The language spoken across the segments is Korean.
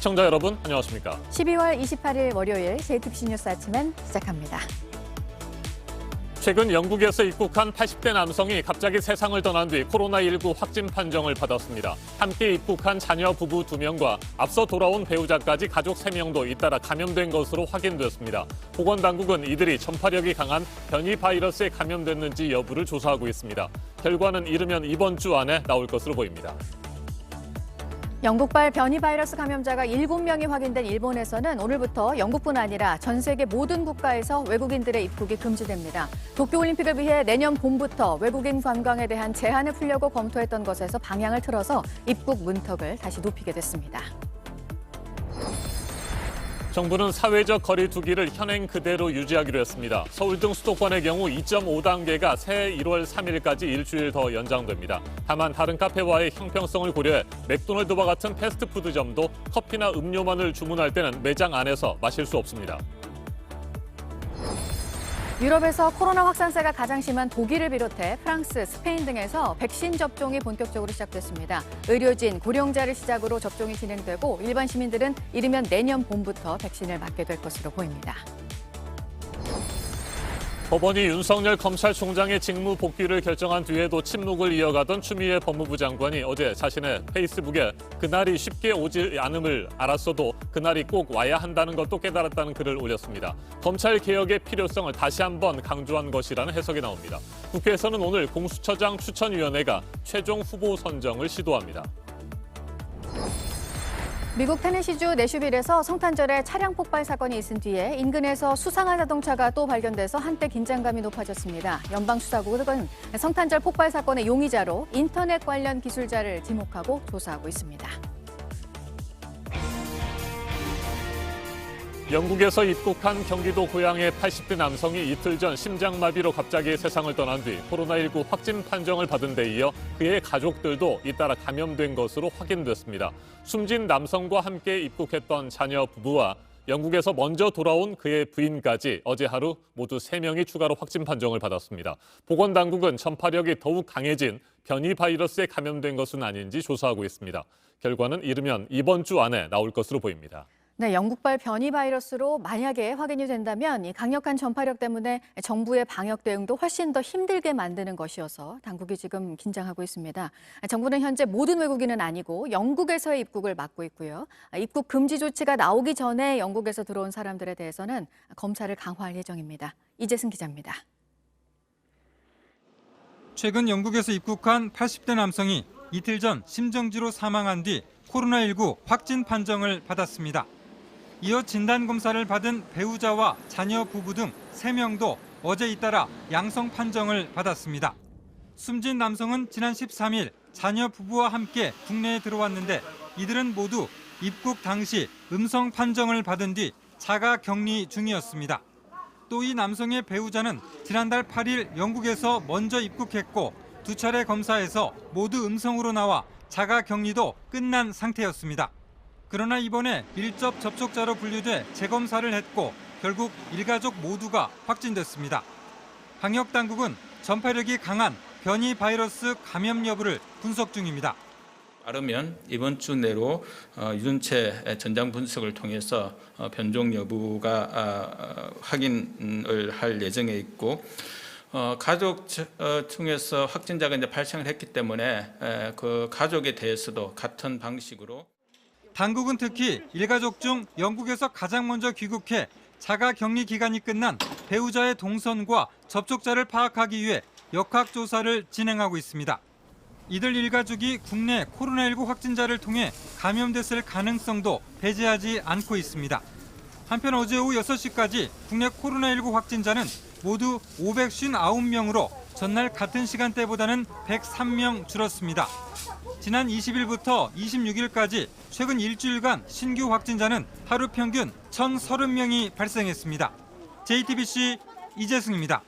시청자 여러분, 안녕하십니까? 12월 28일 월요일 JTBC 뉴스 아침엔 시작합니다. 최근 영국에서 입국한 80대 남성이 갑자기 세상을 떠난 뒤 코로나19 확진 판정을 받았습니다. 함께 입국한 자녀 부부 2명과 앞서 돌아온 배우자까지 가족 3명도 잇따라 감염된 것으로 확인됐습니다. 보건당국은 이들이 전파력이 강한 변이 바이러스에 감염됐는지 여부를 조사하고 있습니다. 결과는 이르면 이번 주 안에 나올 것으로 보입니다. 영국발 변이 바이러스 감염자가 7명이 확인된 일본에서는 오늘부터 영국뿐 아니라 전 세계 모든 국가에서 외국인들의 입국이 금지됩니다. 도쿄올림픽을 위해 내년 봄부터 외국인 관광에 대한 제한을 풀려고 검토했던 것에서 방향을 틀어서 입국 문턱을 다시 높이게 됐습니다. 정부는 사회적 거리 두기를 현행 그대로 유지하기로 했습니다. 서울 등 수도권의 경우 2.5단계가 새해 1월 3일까지 일주일 더 연장됩니다. 다만 다른 카페와의 형평성을 고려해 맥도날드와 같은 패스트푸드점도 커피나 음료만을 주문할 때는 매장 안에서 마실 수 없습니다. 유럽에서 코로나 확산세가 가장 심한 독일을 비롯해 프랑스, 스페인 등에서 백신 접종이 본격적으로 시작됐습니다. 의료진, 고령자를 시작으로 접종이 진행되고 일반 시민들은 이르면 내년 봄부터 백신을 맞게 될 것으로 보입니다. 법원이 윤석열 검찰총장의 직무 복귀를 결정한 뒤에도 침묵을 이어가던 추미애 법무부 장관이 어제 자신의 페이스북에 그날이 쉽게 오지 않음을 알았어도 그날이 꼭 와야 한다는 것도 깨달았다는 글을 올렸습니다. 검찰 개혁의 필요성을 다시 한번 강조한 것이라는 해석이 나옵니다. 국회에서는 오늘 공수처장 추천위원회가 최종 후보 선정을 시도합니다. 미국 테네시주 내슈빌에서 성탄절에 차량 폭발 사건이 있은 뒤에 인근에서 수상한 자동차가 또 발견돼서 한때 긴장감이 높아졌습니다. 연방수사국은 성탄절 폭발 사건의 용의자로 인터넷 관련 기술자를 지목하고 조사하고 있습니다. 영국에서 입국한 경기도 고향의 80대 남성이 이틀 전 심장마비로 갑자기 세상을 떠난 뒤 코로나19 확진 판정을 받은 데 이어 그의 가족들도 잇따라 감염된 것으로 확인됐습니다. 숨진 남성과 함께 입국했던 자녀 부부와 영국에서 먼저 돌아온 그의 부인까지 어제 하루 모두 3명이 추가로 확진 판정을 받았습니다. 보건당국은 전파력이 더욱 강해진 변이 바이러스에 감염된 것은 아닌지 조사하고 있습니다. 결과는 이르면 이번 주 안에 나올 것으로 보입니다. 네, 영국발 변이 바이러스로 만약에 확인이 된다면 이 강력한 전파력 때문에 정부의 방역 대응도 훨씬 더 힘들게 만드는 것이어서 당국이 지금 긴장하고 있습니다. 정부는 현재 모든 외국인은 아니고 영국에서의 입국을 막고 있고요. 입국 금지 조치가 나오기 전에 영국에서 들어온 사람들에 대해서는 검사를 강화할 예정입니다. 이재승 기자입니다. 최근 영국에서 입국한 80대 남성이 이틀 전 심정지로 사망한 뒤 코로나19 확진 판정을 받았습니다. 이어 진단검사를 받은 배우자와 자녀 부부 등 3명도 어제 잇따라 양성 판정을 받았습니다. 숨진 남성은 지난 13일 자녀 부부와 함께 국내에 들어왔는데 이들은 모두 입국 당시 음성 판정을 받은 뒤 자가 격리 중이었습니다. 또 이 남성의 배우자는 지난달 8일 영국에서 먼저 입국했고 2차례 검사에서 모두 음성으로 나와 자가 격리도 끝난 상태였습니다. 그러나 이번에 밀접 접촉자로 분류돼 재검사를 했고 결국 일가족 모두가 확진됐습니다. 방역 당국은 전파력이 강한 변이 바이러스 감염 여부를 분석 중입니다. 빠르면 이번 주 내로 유전체 전장 분석을 통해서 변종 여부가 확인을 할 예정에 있고 가족 중에서 확진자가 이제 발생을 했기 때문에 그 가족에 대해서도 같은 방식으로 당국은 특히 일가족 중 영국에서 가장 먼저 귀국해 자가 격리 기간이 끝난 배우자의 동선과 접촉자를 파악하기 위해 역학조사를 진행하고 있습니다. 이들 일가족이 국내 코로나19 확진자를 통해 감염됐을 가능성도 배제하지 않고 있습니다. 한편 어제 오후 6시까지 국내 코로나19 확진자는 모두 559명으로 전날 같은 시간대보다는 103명 줄었습니다. 지난 20일부터 26일까지 최근 일주일간 신규 확진자는 하루 평균 1,030명이 발생했습니다. JTBC 이재승입니다.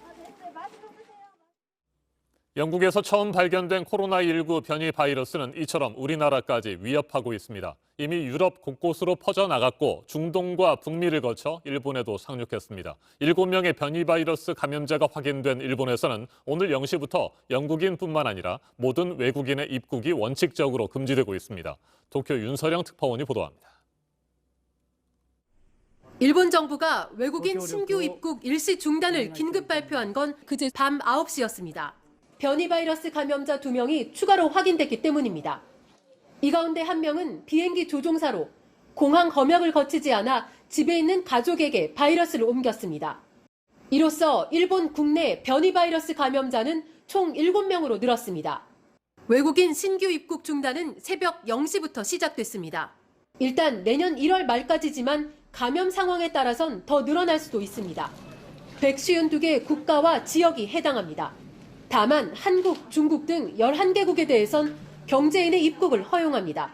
영국에서 처음 발견된 코로나19 변이 바이러스는 이처럼 우리나라까지 위협하고 있습니다. 이미 유럽 곳곳으로 퍼져나갔고 중동과 북미를 거쳐 일본에도 상륙했습니다. 7명의 변이 바이러스 감염자가 확인된 일본에서는 오늘 0시부터 영국인뿐만 아니라 모든 외국인의 입국이 원칙적으로 금지되고 있습니다. 도쿄 윤서령 특파원이 보도합니다. 일본 정부가 외국인 신규 입국 일시 중단을 긴급 발표한 건 그제 밤 9시였습니다. 변이 바이러스 감염자 2명이 추가로 확인됐기 때문입니다. 이 가운데 1명은 비행기 조종사로 공항 검역을 거치지 않아 집에 있는 가족에게 바이러스를 옮겼습니다. 이로써 일본 국내 변이 바이러스 감염자는 총 7명으로 늘었습니다. 외국인 신규 입국 중단은 새벽 0시부터 시작됐습니다. 일단 내년 1월 말까지지만 감염 상황에 따라선 더 늘어날 수도 있습니다. 152개 국가와 지역이 해당합니다. 다만 한국, 중국 등 11개국에 대해선 경제인의 입국을 허용합니다.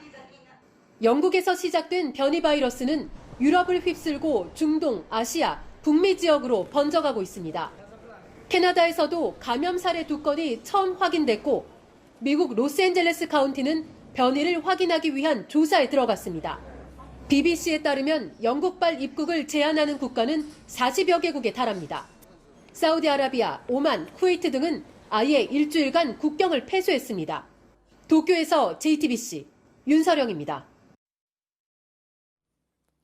영국에서 시작된 변이 바이러스는 유럽을 휩쓸고 중동, 아시아, 북미 지역으로 번져가고 있습니다. 캐나다에서도 감염 사례 2건이 처음 확인됐고 미국 로스앤젤레스 카운티는 변이를 확인하기 위한 조사에 들어갔습니다. BBC에 따르면 영국발 입국을 제한하는 국가는 40여 개국에 달합니다. 사우디아라비아, 오만, 쿠웨이트 등은 아예 일주일간 국경을 폐쇄했습니다. 도쿄에서 JTBC 윤서령입니다.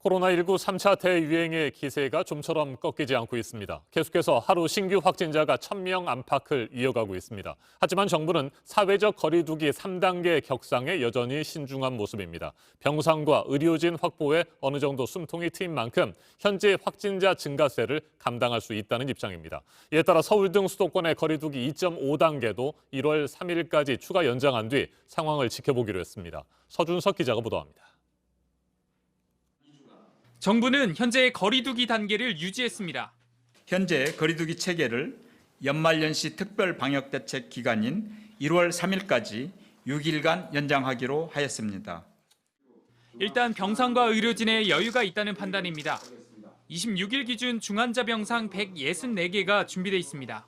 코로나19 3차 대유행의 기세가 좀처럼 꺾이지 않고 있습니다. 계속해서 하루 신규 확진자가 1,000명 안팎을 이어가고 있습니다. 하지만 정부는 사회적 거리 두기 3단계 격상에 여전히 신중한 모습입니다. 병상과 의료진 확보에 어느 정도 숨통이 트인 만큼 현재 확진자 증가세를 감당할 수 있다는 입장입니다. 이에 따라 서울 등 수도권의 거리 두기 2.5단계도 1월 3일까지 추가 연장한 뒤 상황을 지켜보기로 했습니다. 서준석 기자가 보도합니다. 정부는 현재 거리두기 단계를 유지했습니다. 현재 거리두기 체계를 연말연시 특별 방역대책 기간인 1월 3일까지 6일간 연장하기로 하였습니다. 일단 병상과 의료진의 여유가 있다는 판단입니다. 26일 기준 중환자 병상 164개가 준비돼 있습니다.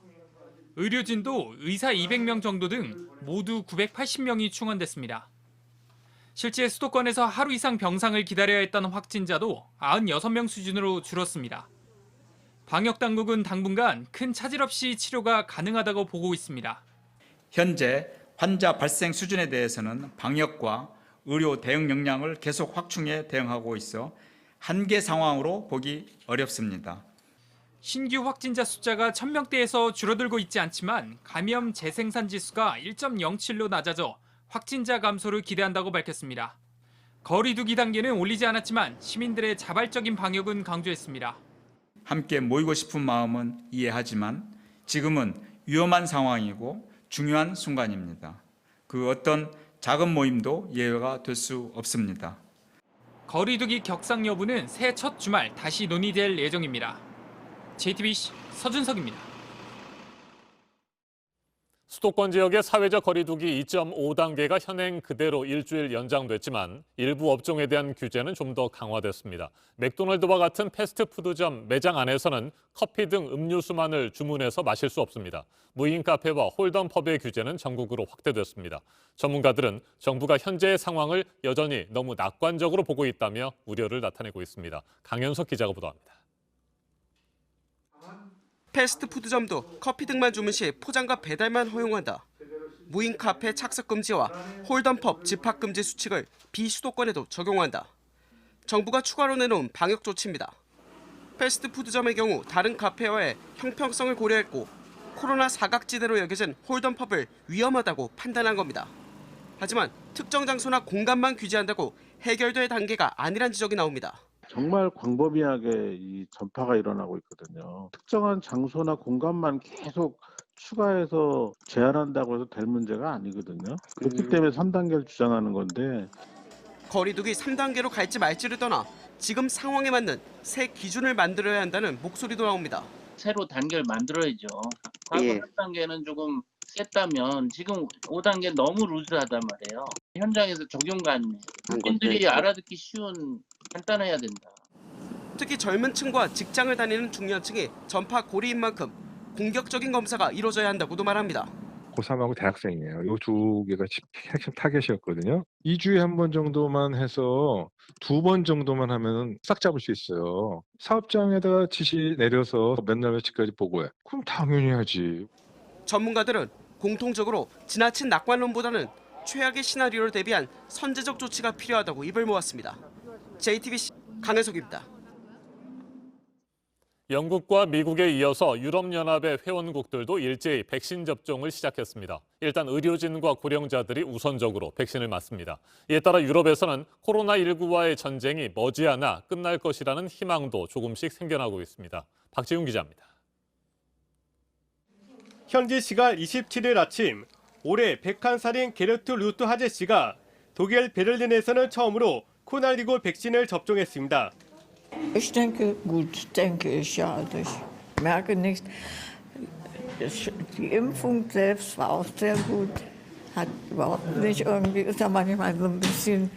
의료진도 의사 200명 정도 등 모두 980명이 충원됐습니다. 실제 수도권에서 하루 이상 병상을 기다려야 했던 확진자도 96명 수준으로 줄었습니다. 방역당국은 당분간 큰 차질 없이 치료가 가능하다고 보고 있습니다. 현재 환자 발생 수준에 대해서는 방역과 의료 대응 역량을 계속 확충해 대응하고 있어 한계 상황으로 보기 어렵습니다. 신규 확진자 숫자가 1000명대에서 줄어들고 있지 않지만 감염 재생산 지수가 1.07로 낮아져 확진자 감소를 기대한다고 밝혔습니다. 거리 두기 단계는 올리지 않았지만 시민들의 자발적인 방역은 강조했습니다. 함께 모이고 싶은 마음은 이해하지만 지금은 위험한 상황이고 중요한 순간입니다. 그 어떤 작은 모임도 예외가 될 수 없습니다. 거리 두기 격상 여부는 새해 첫 주말 다시 논의될 예정입니다. JTBC 서준석입니다. 수도권 지역의 사회적 거리 두기 2.5단계가 현행 그대로 일주일 연장됐지만 일부 업종에 대한 규제는 좀 더 강화됐습니다. 맥도날드와 같은 패스트푸드점 매장 안에서는 커피 등 음료수만을 주문해서 마실 수 없습니다. 무인 카페와 홀덤펍의 규제는 전국으로 확대됐습니다. 전문가들은 정부가 현재의 상황을 여전히 너무 낙관적으로 보고 있다며 우려를 나타내고 있습니다. 강현석 기자가 보도합니다. 패스트푸드점도 커피 등만 주문 시 포장과 배달만 허용한다. 무인 카페 착석 금지와 홀덤펍 집합 금지 수칙을 비수도권에도 적용한다. 정부가 추가로 내놓은 방역 조치입니다. 패스트푸드점의 경우 다른 카페와의 형평성을 고려했고 코로나 사각지대로 여겨진 홀덤펍을 위험하다고 판단한 겁니다. 하지만 특정 장소나 공간만 규제한다고 해결될 단계가 아니란 지적이 나옵니다. 정말 광범위하게 이 전파가 일어나고 있거든요. 특정한 장소나 공간만 계속 추가해서 제한한다고 해서 될 문제가 아니거든요. 그렇기 때문에 3단계를 주장하는 건데. 거리두기 3단계로 갈지 말지를 떠나 지금 상황에 맞는 새 기준을 만들어야 한다는 목소리도 나옵니다. 새로 단계를 만들어야죠. 과거 3단계는 조금 셌다면 지금 5단계 너무 루즈하단 말이에요. 현장에서 적용관이 국민들이 알아듣기 쉬운 간단해야 된다. 특히 젊은 층과 직장을 다니는 중년층이 전파 고리인 만큼 공격적인 검사가 이루어져야 한다고도 말합니다. 고3하고 대학생이에요. 이 두 개가 핵심 타겟이었거든요. 2주에 한 번 정도만 해서 2번 정도만 하면 싹 잡을 수 있어요. 사업장에다가 지시 내려서 몇 날 며칠까지 보고해. 그럼 당연히 하지. 전문가들은 공통적으로 지나친 낙관론보다는 최악의 시나리오를 대비한 선제적 조치가 필요하다고 입을 모았습니다. JTBC 강현석입니다. 영국과 미국에 이어서 유럽연합의 회원국들도 일제히 백신 접종을 시작했습니다. 일단 의료진과 고령자들이 우선적으로 백신을 맞습니다. 이에 따라 유럽에서는 코로나19와의 전쟁이 머지않아 끝날 것이라는 희망도 조금씩 생겨나고 있습니다. 박지훈 기자입니다. 현지 시간 27일 아침, 올해 백한살인 게르트 루트 하제 씨가 독일 베를린에서는 처음으로 코로나19 백신을 접종했습니다. Ich denke gut, denke ich, ja. Ich merke nicht. Die Impfung selbst war auch sehr gut. Hat überhaupt nicht irgendwie, ist ja manchmal so ein bisschen.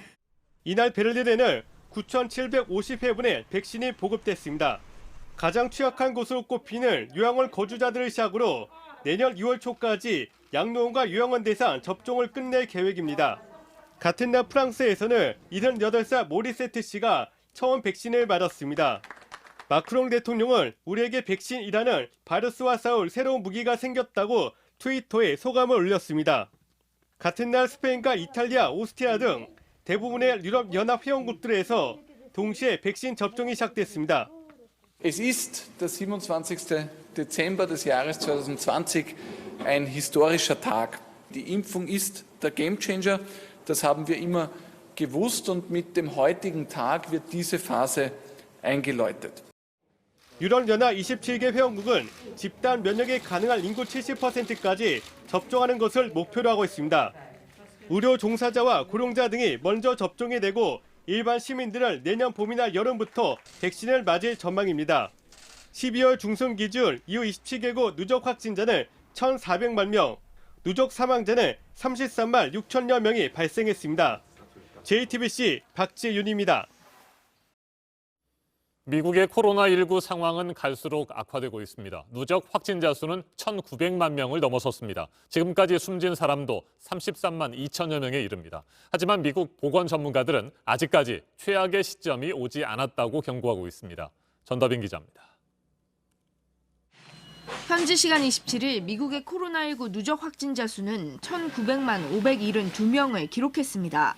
이날 베를린에는 9,750회분의 백신이 보급됐습니다. 가장 취약한 곳으로 꼽히는 요양원 거주자들을 시작으로 내년 2월 초까지 양로원과 요양원 대상 접종을 끝낼 계획입니다. 같은 날 프랑스에서는 78살 모리세트 씨가 처음 백신을 맞았습니다. 마크롱 대통령은 우리에게 백신이라는 바이러스와 싸울 새로운 무기가 생겼다고 트위터에 소감을 올렸습니다. 같은 날 스페인과 이탈리아, 오스트리아 등 대부분의 유럽연합 회원국들에서 동시에 백신 접종이 시작됐습니다. Es ist der 27. Dezember des Jahres 2020, ein historischer Tag. Die Impfung ist der Gamechanger, das haben wir immer gewusst und mit dem heutigen Tag wird diese Phase eingeläutet. 유럽연합 27개 회원국은 집단 면역이 가능한 인구 70%까지 접종하는 것을 목표로 하고 있습니다. 의료 종사자와 고령자 등이 먼저 접종이 되고 일반 시민들은 내년 봄이나 여름부터 백신을 맞을 전망입니다. 12월 중순 기준 이후 27개국 누적 확진자는 1,400만 명, 누적 사망자는 33만 6천여 명이 발생했습니다. JTBC 박지윤입니다. 미국의 코로나19 상황은 갈수록 악화되고 있습니다. 누적 확진자 수는 1,900만 명을 넘어섰습니다. 지금까지 숨진 사람도 33만 2천여 명에 이릅니다. 하지만 미국 보건 전문가들은 아직까지 최악의 시점이 오지 않았다고 경고하고 있습니다. 전다빈 기자입니다. 현지 시간 27일 미국의 코로나19 누적 확진자 수는 1,900만 572명을 기록했습니다.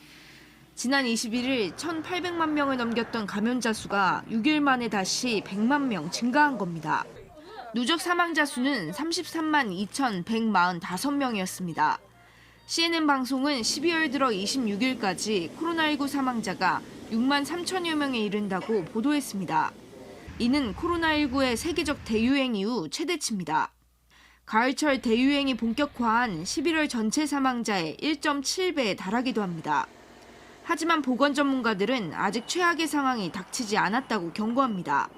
지난 21일 1,800만 명을 넘겼던 감염자 수가 6일 만에 다시 100만 명 증가한 겁니다. 누적 사망자 수는 33만 2,145명이었습니다. CNN 방송은 12월 들어 26일까지 코로나19 사망자가 6만 3천여 명에 이른다고 보도했습니다. 이는 코로나19의 세계적 대유행 이후 최대치입니다. 가을철 대유행이 본격화한 11월 전체 사망자의 1.7배에 달하기도 합니다. 하지만 보건 전문가들은 아직 최악의 상황이 닥치지 않았다고 경고합니다.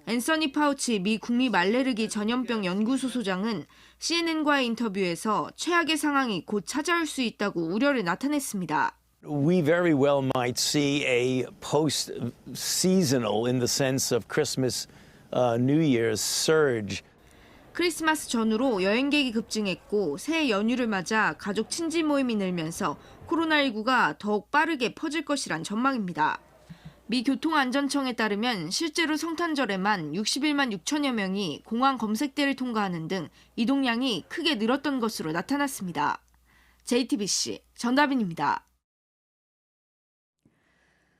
앤서니 파우치 미 국립 알레르기 전염병 연구소 소장은 CNN과의 인터뷰에서 최악의 상황이 곧 찾아올 수 있다고 우려를 나타냈습니다. We very well might see a post-seasonal, in the sense of Christmas, New Year's surge. 크리스마스 전후로 여행객이 급증했고 새해 연휴를 맞아 가족 친지 모임이 늘면서 코로나19가 더욱 빠르게 퍼질 것이란 전망입니다. 미 교통안전청에 따르면 실제로 성탄절에만 61만 6천여 명이 공항 검색대를 통과하는 등 이동량이 크게 늘었던 것으로 나타났습니다. JTBC 전다빈입니다.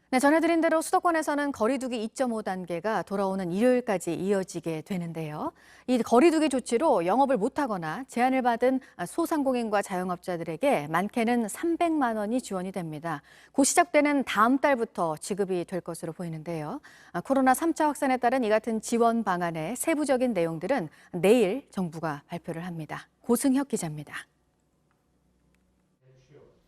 네, 전해드린 대로 수도권에서는 거리두기 2.5단계가 돌아오는 일요일까지 이어지게 되는데요. 이 거리두기 조치로 영업을 못하거나 제한을 받은 소상공인과 자영업자들에게 많게는 300만 원이 지원이 됩니다. 곧 시작되는 다음 달부터 지급이 될 것으로 보이는데요. 코로나 3차 확산에 따른 이 같은 지원 방안의 세부적인 내용들은 내일 정부가 발표를 합니다. 고승혁 기자입니다.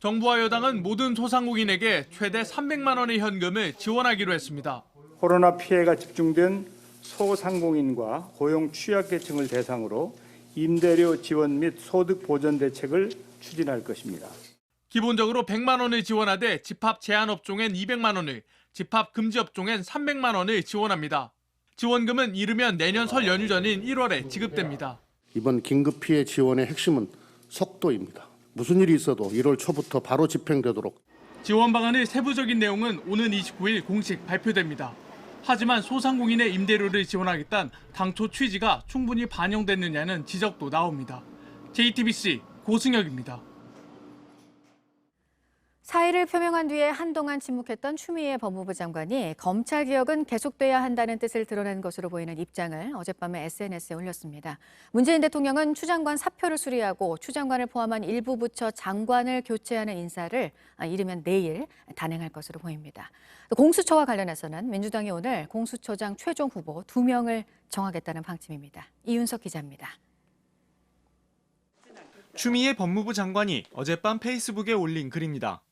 정부와 여당은 모든 소상공인에게 최대 300만 원의 현금을 지원하기로 했습니다. 코로나 피해가 집중된 소상공인과 고용 취약계층을 대상으로 임대료 지원 및 소득 보전 대책을 추진할 것입니다. 기본적으로 100만 원을 지원하되 집합 제한 업종엔 200만 원을, 집합 금지 업종엔 300만 원을 지원합니다. 지원금은 이르면 내년 설 연휴 전인 1월에 지급됩니다. 이번 긴급 피해 지원의 핵심은 속도입니다. 무슨 일이 있어도 1월 초부터 바로 집행되도록. 지원 방안의 세부적인 내용은 오는 29일 공식 발표됩니다. 하지만 소상공인의 임대료를 지원하겠다는 당초 취지가 충분히 반영됐느냐는 지적도 나옵니다. JTBC 고승혁입니다. 사의를 표명한 뒤에 한동안 침묵했던 추미애 법무부 장관이 검찰개혁은 계속돼야 한다는 뜻을 드러낸 것으로 보이는 입장을 어젯밤에 SNS에 올렸습니다. 문재인 대통령은 추 장관 사표를 수리하고 추 장관을 포함한 일부 부처 장관을 교체하는 인사를 이르면 내일 단행할 것으로 보입니다. 또 공수처와 관련해서는 민주당이 오늘 공수처장 최종 후보 2명을 정하겠다는 방침입니다. 이윤석 기자입니다. 추미애 법무부 장관이 어젯밤 페이스북에 올린 글입니다.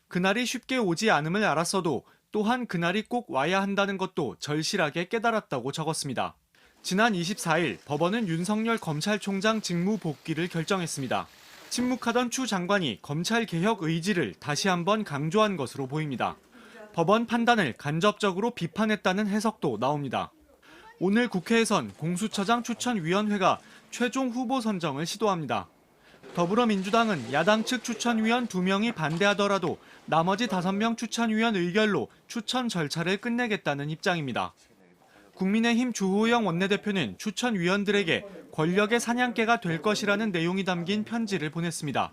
그날이 쉽게 오지 않음을 알았어도 또한 그날이 꼭 와야 한다는 것도 절실하게 깨달았다고 적었습니다. 지난 24일 법원은 윤석열 검찰총장 직무 복귀를 결정했습니다. 침묵하던 추 장관이 검찰개혁 의지를 다시 한번 강조한 것으로 보입니다. 법원 판단을 간접적으로 비판했다는 해석도 나옵니다. 오늘 국회에선 공수처장 추천위원회가 최종 후보 선정을 시도합니다. 더불어민주당은 야당 측 추천위원 2명이 반대하더라도 나머지 5명 추천위원 의결로 추천 절차를 끝내겠다는 입장입니다. 국민의힘 주호영 원내대표는 추천위원들에게 권력의 사냥개가 될 것이라는 내용이 담긴 편지를 보냈습니다.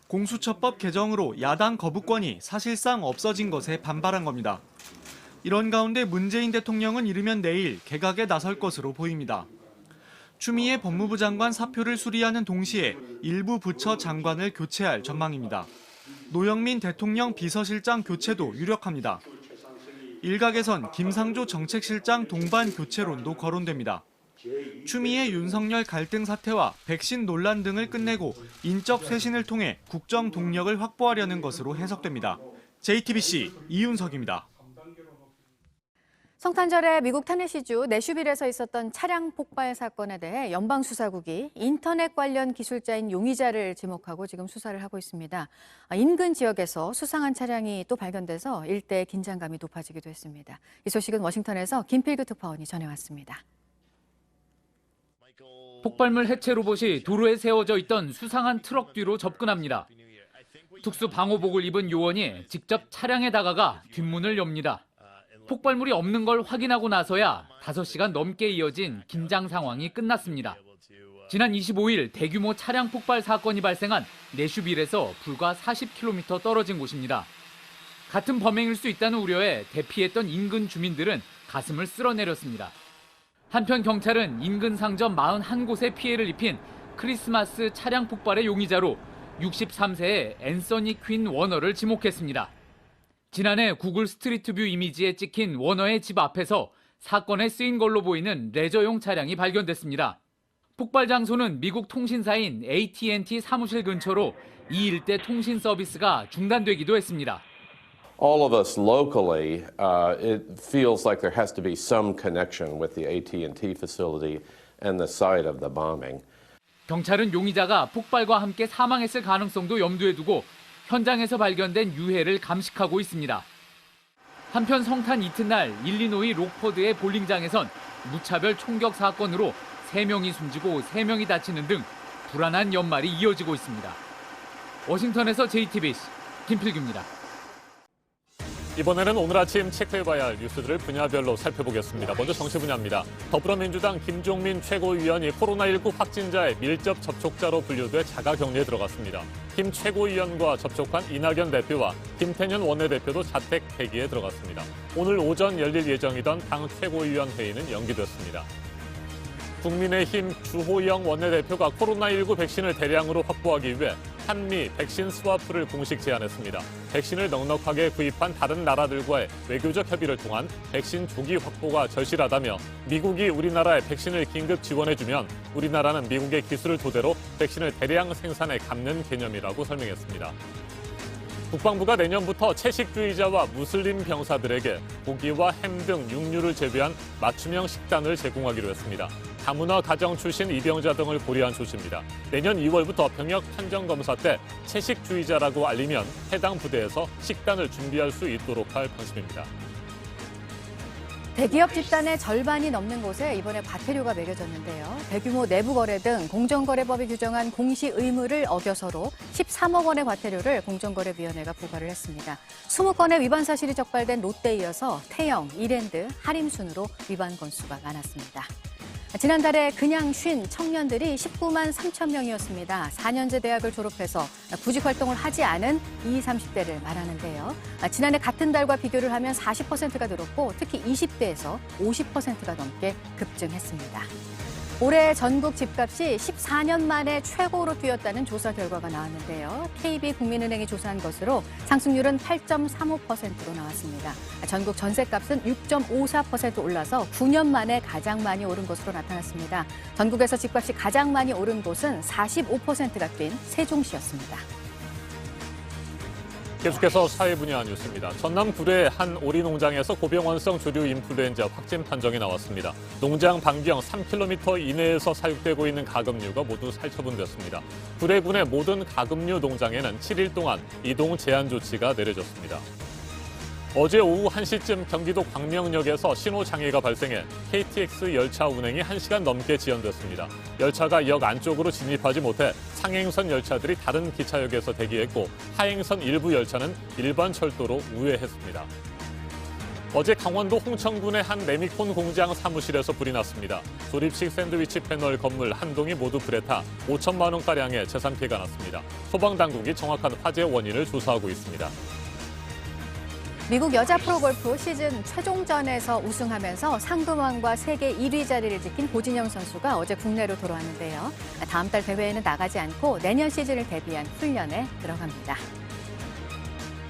공수처법 개정으로 야당 거부권이 사실상 없어진 것에 반발한 겁니다. 이런 가운데 문재인 대통령은 이르면 내일 개각에 나설 것으로 보입니다. 추미애 법무부 장관 사표를 수리하는 동시에 일부 부처 장관을 교체할 전망입니다. 노영민 대통령 비서실장 교체도 유력합니다. 일각에선 김상조 정책실장 동반 교체론도 거론됩니다. 추미애 윤석열 갈등 사태와 백신 논란 등을 끝내고 인적 쇄신을 통해 국정 동력을 확보하려는 것으로 해석됩니다. JTBC 이윤석입니다. 성탄절에 미국 테네시주 내슈빌에서 있었던 차량 폭발 사건에 대해 연방수사국이 인터넷 관련 기술자인 용의자를 지목하고 지금 수사를 하고 있습니다. 인근 지역에서 수상한 차량이 또 발견돼서 일대 긴장감이 높아지기도 했습니다. 이 소식은 워싱턴에서 김필규 특파원이 전해왔습니다. 폭발물 해체 로봇이 도로에 세워져 있던 수상한 트럭 뒤로 접근합니다. 특수 방호복을 입은 요원이 직접 차량에 다가가 뒷문을 엽니다. 폭발물이 없는 걸 확인하고 나서야 5시간 넘게 이어진 긴장 상황이 끝났습니다. 지난 25일 대규모 차량 폭발 사건이 발생한 내슈빌에서 불과 40km 떨어진 곳입니다. 같은 범행일 수 있다는 우려에 대피했던 인근 주민들은 가슴을 쓸어내렸습니다. 한편 경찰은 인근 상점 41곳에 피해를 입힌 크리스마스 차량 폭발의 용의자로 63세의 앤서니 퀸 워너를 지목했습니다. 지난해 구글 스트리트뷰 이미지에 찍힌 워너의 집 앞에서 사건에 쓰인 걸로 보이는 레저용 차량이 발견됐습니다. 폭발 장소는 미국 통신사인 AT&T 사무실 근처로 이 일대 통신 서비스가 중단되기도 했습니다. All of us locally, it feels like there has to be some connection with the AT&T facility and the site of the bombing. 경찰은 용의자가 폭발과 함께 사망했을 가능성도 염두에 두고 현장에서 발견된 유해를 감식하고 있습니다. 한편 성탄 이튿날 일리노이 록포드의 볼링장에선 무차별 총격 사건으로 3명이 숨지고 3명이 다치는 등 불안한 연말이 이어지고 있습니다. 워싱턴에서 JTBC 김필규입니다. 이번에는 오늘 아침 체크해봐야 할 뉴스들을 분야별로 살펴보겠습니다. 먼저 정치 분야입니다. 더불어민주당 김종민 최고위원이 코로나19 확진자의 밀접 접촉자로 분류돼 자가격리에 들어갔습니다. 김 최고위원과 접촉한 이낙연 대표와 김태년 원내대표도 자택 폐기에 들어갔습니다. 오늘 오전 열릴 예정이던 당 최고위원 회의는 연기됐습니다. 국민의힘 주호영 원내대표가 코로나19 백신을 대량으로 확보하기 위해 한미 백신 스와프를 공식 제안했습니다. 백신을 넉넉하게 구입한 다른 나라들과의 외교적 협의를 통한 백신 조기 확보가 절실하다며 미국이 우리나라에 백신을 긴급 지원해주면 우리나라는 미국의 기술을 토대로 백신을 대량 생산해 갚는 개념이라고 설명했습니다. 국방부가 내년부터 채식주의자와 무슬림 병사들에게 고기와 햄 등 육류를 재배한 맞춤형 식단을 제공하기로 했습니다. 다문화 가정 출신 입영자 등을 고려한 조치입니다. 내년 2월부터 병역 판정 검사 때 채식주의자라고 알리면 해당 부대에서 식단을 준비할 수 있도록 할 방침입니다. 대기업 집단의 절반이 넘는 곳에 이번에 과태료가 매겨졌는데요. 대규모 내부 거래 등 공정거래법이 규정한 공시 의무를 어겨서로 13억 원의 과태료를 공정거래위원회가 부과를 했습니다. 20건의 위반 사실이 적발된 롯데에 이어서 태영, 이랜드, 하림 순으로 위반 건수가 많았습니다. 지난달에 그냥 쉰 청년들이 19만 3천 명이었습니다. 4년제 대학을 졸업해서 구직 활동을 하지 않은 20, 30대를 말하는데요. 지난해 같은 달과 비교를 하면 40%가 늘었고 특히 20대에서 50%가 넘게 급증했습니다. 올해 전국 집값이 14년 만에 최고로 뛰었다는 조사 결과가 나왔는데요. KB국민은행이 조사한 것으로 상승률은 8.35%로 나왔습니다. 전국 전셋값은 6.54% 올라서 9년 만에 가장 많이 오른 것으로 나타났습니다. 전국에서 집값이 가장 많이 오른 곳은 45%가 뛴 세종시였습니다. 계속해서 사회 분야 뉴스입니다. 전남 구례 한 오리 농장에서 고병원성 조류 인플루엔자 확진 판정이 나왔습니다. 농장 반경 3km 이내에서 사육되고 있는 가금류가 모두 살처분됐습니다. 구례군의 모든 가금류 농장에는 7일 동안 이동 제한 조치가 내려졌습니다. 어제 오후 1시쯤 경기도 광명역에서 신호장애가 발생해 KTX 열차 운행이 1시간 넘게 지연됐습니다. 열차가 역 안쪽으로 진입하지 못해 상행선 열차들이 다른 기차역에서 대기했고 하행선 일부 열차는 일반 철도로 우회했습니다. 어제 강원도 홍천군의 한 레미콘 공장 사무실에서 불이 났습니다. 조립식 샌드위치 패널 건물 한 동이 모두 불에 타 5천만 원가량의 재산 피해가 났습니다. 소방당국이 정확한 화재 원인을 조사하고 있습니다. 미국 여자 프로골프 시즌 최종전에서 우승하면서 상금왕과 세계 1위 자리를 지킨 고진영 선수가 어제 국내로 돌아왔는데요. 다음 달 대회에는 나가지 않고 내년 시즌을 대비한 훈련에 들어갑니다.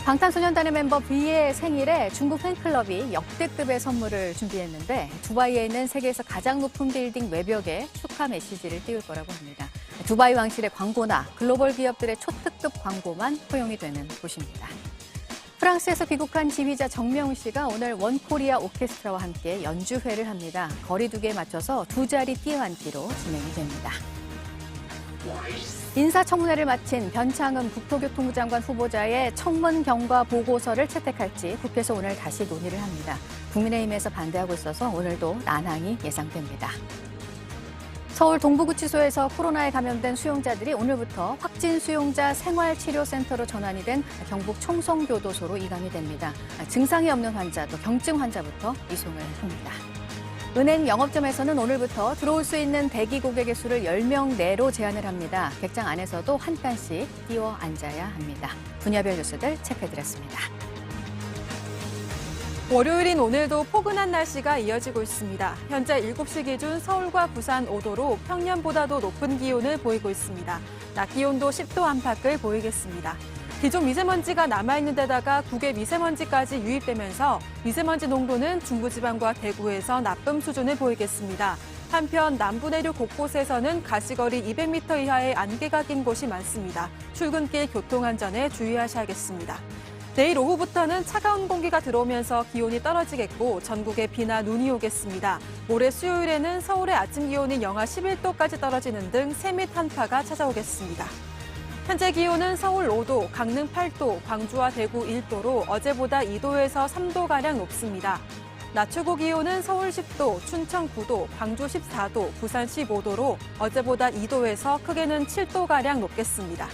방탄소년단의 멤버 V의 생일에 중국 팬클럽이 역대급의 선물을 준비했는데 두바이에 있는 세계에서 가장 높은 빌딩 외벽에 축하 메시지를 띄울 거라고 합니다. 두바이 왕실의 광고나 글로벌 기업들의 초특급 광고만 허용이 되는 곳입니다. 프랑스에서 귀국한 지휘자 정명훈 씨가 오늘 원코리아 오케스트라와 함께 연주회를 합니다. 거리 두개에 맞춰서 두 자리 뛰어앉기로 진행이 됩니다. 인사청문회를 마친 변창흠 국토교통부 장관 후보자의 청문 경과 보고서를 채택할지 국회에서 오늘 다시 논의를 합니다. 국민의힘에서 반대하고 있어서 오늘도 난항이 예상됩니다. 서울 동부구치소에서 코로나에 감염된 수용자들이 오늘부터 확진 수용자 생활치료센터로 전환이 된 경북 청송교도소로 이관이 됩니다. 증상이 없는 환자, 또 경증 환자부터 이송을 합니다. 은행 영업점에서는 오늘부터 들어올 수 있는 대기 고객의 수를 10명 내로 제한을 합니다. 객장 안에서도 한 칸씩 뛰어 앉아야 합니다. 분야별 뉴스들 체크해드렸습니다. 월요일인 오늘도 포근한 날씨가 이어지고 있습니다. 현재 7시 기준 서울과 부산 5도로 평년보다도 높은 기온을 보이고 있습니다. 낮 기온도 10도 안팎을 보이겠습니다. 기존 미세먼지가 남아있는 데다가 국외 미세먼지까지 유입되면서 미세먼지 농도는 중부지방과 대구에서 나쁨 수준을 보이겠습니다. 한편 남부 내륙 곳곳에서는 가시거리 200m 이하의 안개가 낀 곳이 많습니다. 출근길 교통안전에 주의하셔야겠습니다. 내일 오후부터는 차가운 공기가 들어오면서 기온이 떨어지겠고 전국에 비나 눈이 오겠습니다. 모레 수요일에는 서울의 아침 기온이 영하 11도까지 떨어지는 등 세밑 한파가 찾아오겠습니다. 현재 기온은 서울 5도, 강릉 8도, 광주와 대구 1도로 어제보다 2도에서 3도가량 높습니다. 낮 최고 기온은 서울 10도, 춘천 9도, 광주 14도, 부산 15도로 어제보다 2도에서 크게는 7도가량 높겠습니다.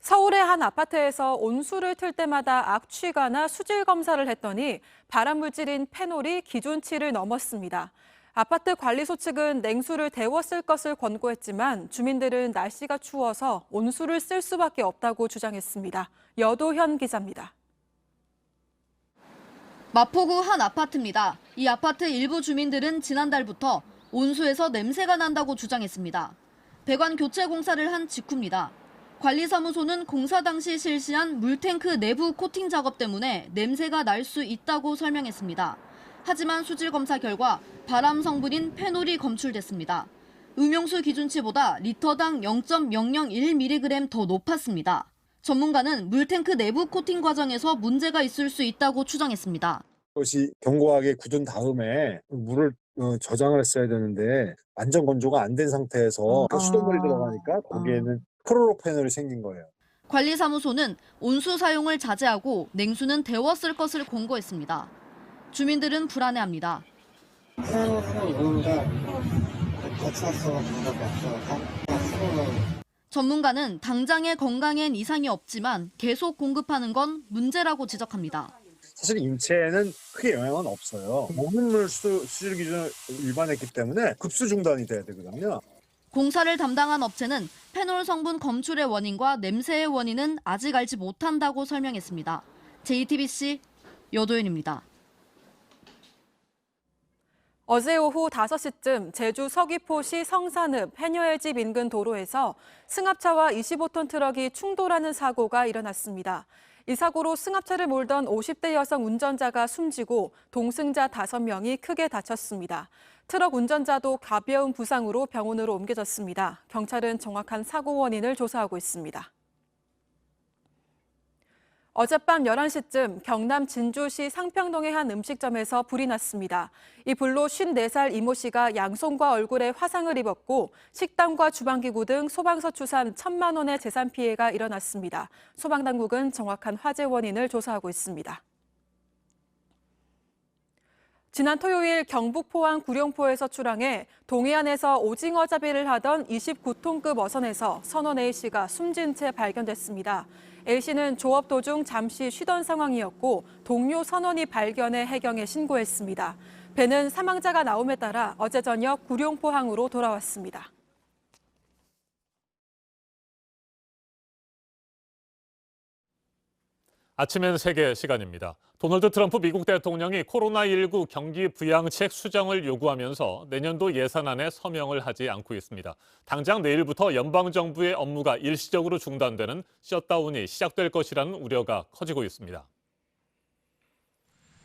서울의 한 아파트에서 온수를 틀 때마다 악취가 나 수질 검사를 했더니 발암물질인 페놀이 기준치를 넘었습니다. 아파트 관리소 측은 냉수를 데워 쓸 것을 권고했지만 주민들은 날씨가 추워서 온수를 쓸 수밖에 없다고 주장했습니다. 여도현 기자입니다. 마포구 한 아파트입니다. 이 아파트 일부 주민들은 지난달부터 온수에서 냄새가 난다고 주장했습니다. 배관 교체 공사를 한 직후입니다. 관리사무소는 공사 당시 실시한 물탱크 내부 코팅 작업 때문에 냄새가 날 수 있다고 설명했습니다. 하지만 수질 검사 결과 발암 성분인 페놀이 검출됐습니다. 음용수 기준치보다 리터당 0.001mg 더 높았습니다. 전문가는 물탱크 내부 코팅 과정에서 문제가 있을 수 있다고 추정했습니다. 그것이 견고하게 굳은 다음에 물을 저장을 했어야 되는데 완전 건조가 안 된 상태에서 수돗물이 들어가니까 거기에는 클로로페놀이 생긴 거예요. 관리사무소는 온수 사용을 자제하고 냉수는 데워 쓸 것을 권고했습니다. 주민들은 불안해합니다. 전문가는 당장의 건강엔 이상이 없지만 계속 공급하는 건 문제라고 지적합니다. 사실 인체에는 크게 영향은 없어요. 먹는 물 수질 기준을 위반했기 때문에 급수 중단이 돼야 되거든요. 공사를 담당한 업체는 페놀 성분 검출의 원인과 냄새의 원인은 아직 알지 못한다고 설명했습니다. JTBC 여도윤입니다. 어제 오후 5시쯤 제주 서귀포시 성산읍 해녀의 집 인근 도로에서 승합차와 25톤 트럭이 충돌하는 사고가 일어났습니다. 이 사고로 승합차를 몰던 50대 여성 운전자가 숨지고 동승자 5명이 크게 다쳤습니다. 트럭 운전자도 가벼운 부상으로 병원으로 옮겨졌습니다. 경찰은 정확한 사고 원인을 조사하고 있습니다. 어젯밤 11시쯤 경남 진주시 상평동의 한 음식점에서 불이 났습니다. 이 불로 54살 이모 씨가 양손과 얼굴에 화상을 입었고 식당과 주방기구 등 소방서 추산 1,000만 원의 재산 피해가 일어났습니다. 소방당국은 정확한 화재 원인을 조사하고 있습니다. 지난 토요일 경북 포항 구룡포에서 출항해 동해안에서 오징어 잡이를 하던 29톤급 어선에서 선원 A씨가 숨진 채 발견됐습니다. A씨는 조업 도중 잠시 쉬던 상황이었고 동료 선원이 발견해 해경에 신고했습니다. 배는 사망자가 나옴에 따라 어제 저녁 구룡포항으로 돌아왔습니다. 아침엔 세계 시간입니다. 도널드 트럼프 미국 대통령이 코로나19 경기 부양책 수정을 요구하면서 내년도 예산안에 서명을 하지 않고 있습니다. 당장 내일부터 연방정부의 업무가 일시적으로 중단되는 셧다운이 시작될 것이라는 우려가 커지고 있습니다.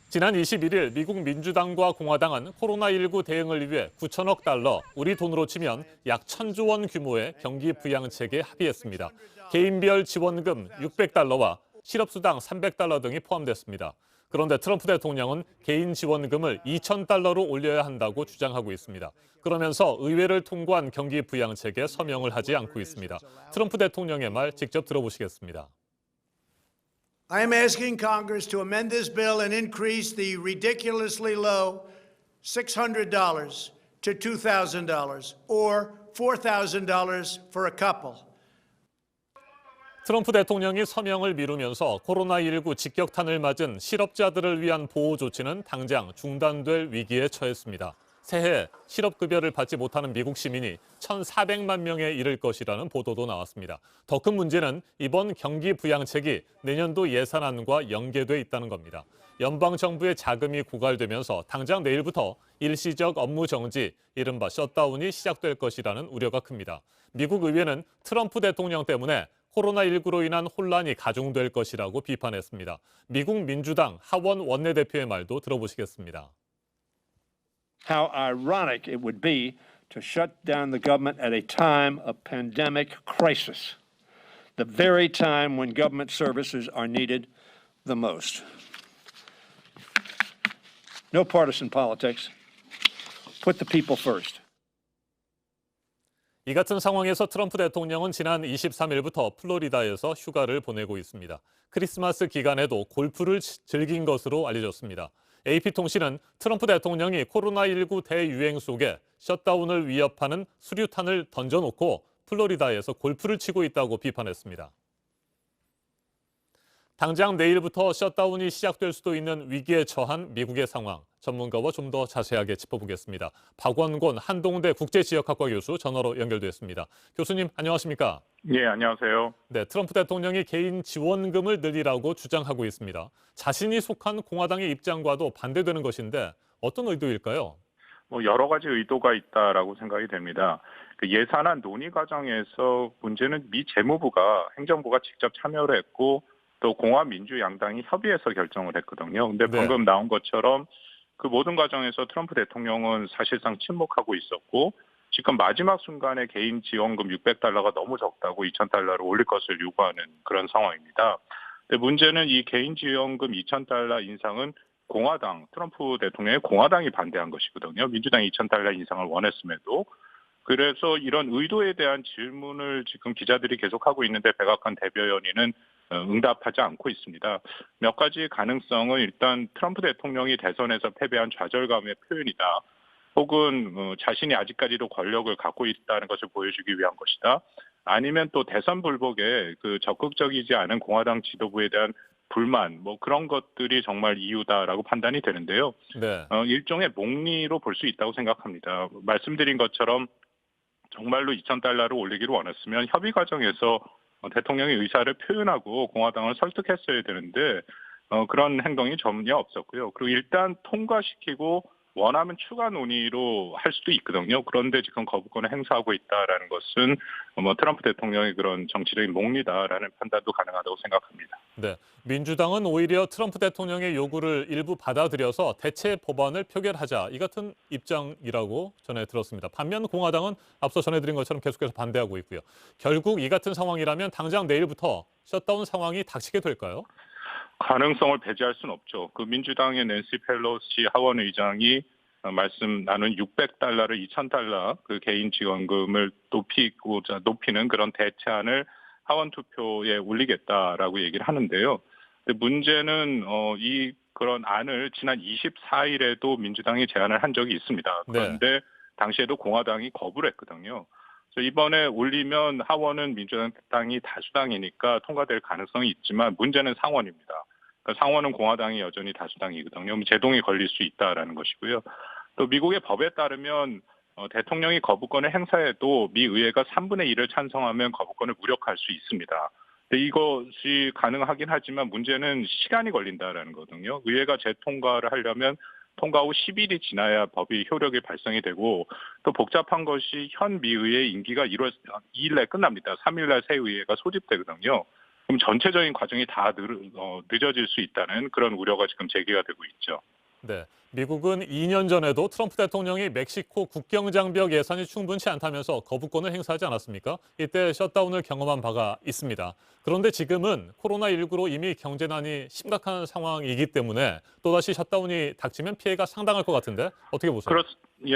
지난 21일 미국 민주당과 공화당은 코로나19 대응을 위해 9천억 달러, 우리 돈으로 치면 약 1,000조 원 규모의 경기 부양책에 합의했습니다. 개인별 지원금 600달러와 실업수당 300달러 등이 포함됐습니다. 그런데 트럼프 대통령은 개인 지원금을 2,000달러로 올려야 한다고 주장하고 있습니다. 그러면서 의회를 통과한 경기 부양책에 서명을 하지 않고 있습니다. 트럼프 대통령의 말 직접 들어보시겠습니다. I am asking Congress to amend this bill and increase the ridiculously low $600 to $2,000 or $4,000 for a couple. 트럼프 대통령이 서명을 미루면서 코로나19 직격탄을 맞은 실업자들을 위한 보호 조치는 당장 중단될 위기에 처했습니다. 새해 실업급여를 받지 못하는 미국 시민이 1,400만 명에 이를 것이라는 보도도 나왔습니다. 더 큰 문제는 이번 경기 부양책이 내년도 예산안과 연계돼 있다는 겁니다. 연방정부의 자금이 고갈되면서 당장 내일부터 일시적 업무 정지, 이른바 셧다운이 시작될 것이라는 우려가 큽니다. 미국 의회는 트럼프 대통령 때문에 코로나19로 인한 혼란이 가중될 것이라고 비판했습니다. 미국 민주당 하원 원내대표의 말도 들어보시겠습니다. How ironic it would be to shut down the government at a time of pandemic crisis, the very time when government services are needed the most. No partisan politics. Put the people first. 이 같은 상황에서 트럼프 대통령은 지난 23일부터 플로리다에서 휴가를 보내고 있습니다. 크리스마스 기간에도 골프를 즐긴 것으로 알려졌습니다. AP통신은 트럼프 대통령이 코로나19 대유행 속에 셧다운을 위협하는 수류탄을 던져놓고 플로리다에서 골프를 치고 있다고 비판했습니다. 당장 내일부터 셧다운이 시작될 수도 있는 위기에 처한 미국의 상황, 전문가와 좀 더 자세하게 짚어보겠습니다. 박원곤 한동대 국제지역학과 교수 전화로 연결됐습니다. 교수님 안녕하십니까? 예, 안녕하세요. 네, 트럼프 대통령이 개인 지원금을 늘리라고 주장하고 있습니다. 자신이 속한 공화당의 입장과도 반대되는 것인데 어떤 의도일까요? 여러 가지 의도가 있다라고 생각이 됩니다. 그 예산안 논의 과정에서 문제는 미 재무부가 행정부가 직접 참여를 했고 또 공화 민주 양당이 협의해서 결정을 했거든요. 근데 방금 나온 것처럼 그 모든 과정에서 트럼프 대통령은 사실상 침묵하고 있었고 지금 마지막 순간에 개인 지원금 600달러가 너무 적다고 2,000달러로 올릴 것을 요구하는 그런 상황입니다. 근데 문제는 이 개인 지원금 2,000달러 인상은 공화당, 트럼프 대통령의 공화당이 반대한 것이거든요. 민주당이 2,000달러 인상을 원했음에도. 그래서 이런 의도에 대한 질문을 지금 기자들이 계속하고 있는데 백악관 대변인은 응답하지 않고 있습니다. 몇 가지 가능성은 일단 트럼프 대통령이 대선에서 패배한 좌절감의 표현이다. 혹은 자신이 아직까지도 권력을 갖고 있다는 것을 보여주기 위한 것이다. 아니면 또 대선 불복에 그 적극적이지 않은 공화당 지도부에 대한 불만, 뭐 그런 것들이 정말 이유다라고 판단이 되는데요. 네. 일종의 목리로 볼 수 있다고 생각합니다. 말씀드린 것처럼 정말로 2,000달러를 올리기를 원했으면 협의 과정에서 대통령의 의사를 표현하고 공화당을 설득했어야 되는데 그런 행동이 전혀 없었고요. 그리고 일단 통과시키고 원하면 추가 논의로 할 수도 있거든요. 그런데 지금 거부권을 행사하고 있다라는 것은 트럼프 대통령의 그런 정치적인 목리다라는 판단도 가능하다고 생각합니다. 네, 민주당은 오히려 트럼프 대통령의 요구를 일부 받아들여서 대체 법안을 표결하자 이 같은 입장이라고 전해 들었습니다. 반면 공화당은 앞서 전해드린 것처럼 계속해서 반대하고 있고요. 결국 이 같은 상황이라면 당장 내일부터 셧다운 상황이 닥치게 될까요? 가능성을 배제할 수는 없죠. 그 민주당의 낸시 펠로시 하원 의장이 말씀 나눈 600달러를 2,000달러 그 개인 지원금을 높이는 그런 대체안을 하원 투표에 올리겠다라고 얘기를 하는데요. 근데 문제는 이 그런 안을 지난 24일에도 민주당이 제안을 한 적이 있습니다. 그런데 당시에도 공화당이 거부를 했거든요. 그래서 이번에 올리면 하원은 민주당이 다수당이니까 통과될 가능성이 있지만 문제는 상원입니다. 그러니까 상원은 공화당이 여전히 다수당이거든요. 제동이 걸릴 수 있다라는 것이고요. 또 미국의 법에 따르면 대통령이 거부권을 행사해도 미 의회가 3분의 1을 찬성하면 거부권을 무력화할 수 있습니다. 근데 이것이 가능하긴 하지만 문제는 시간이 걸린다라는 거거든요. 의회가 재통과를 하려면 통과 후 10일이 지나야 법이 효력이 발생이 되고 또 복잡한 것이 현 미의회 임기가 1월 2일 내 끝납니다. 3일 날 새 의회가 소집되거든요. 그럼 전체적인 과정이 다 늦어질 수 있다는 그런 우려가 지금 제기가 되고 있죠. 네, 미국은 2년 전에도 트럼프 대통령이 멕시코 국경 장벽 예산이 충분치 않다면서 거부권을 행사하지 않았습니까? 이때 셧다운을 경험한 바가 있습니다. 그런데 지금은 코로나19로 이미 경제난이 심각한 상황이기 때문에 또다시 셧다운이 닥치면 피해가 상당할 것 같은데 어떻게 보세요?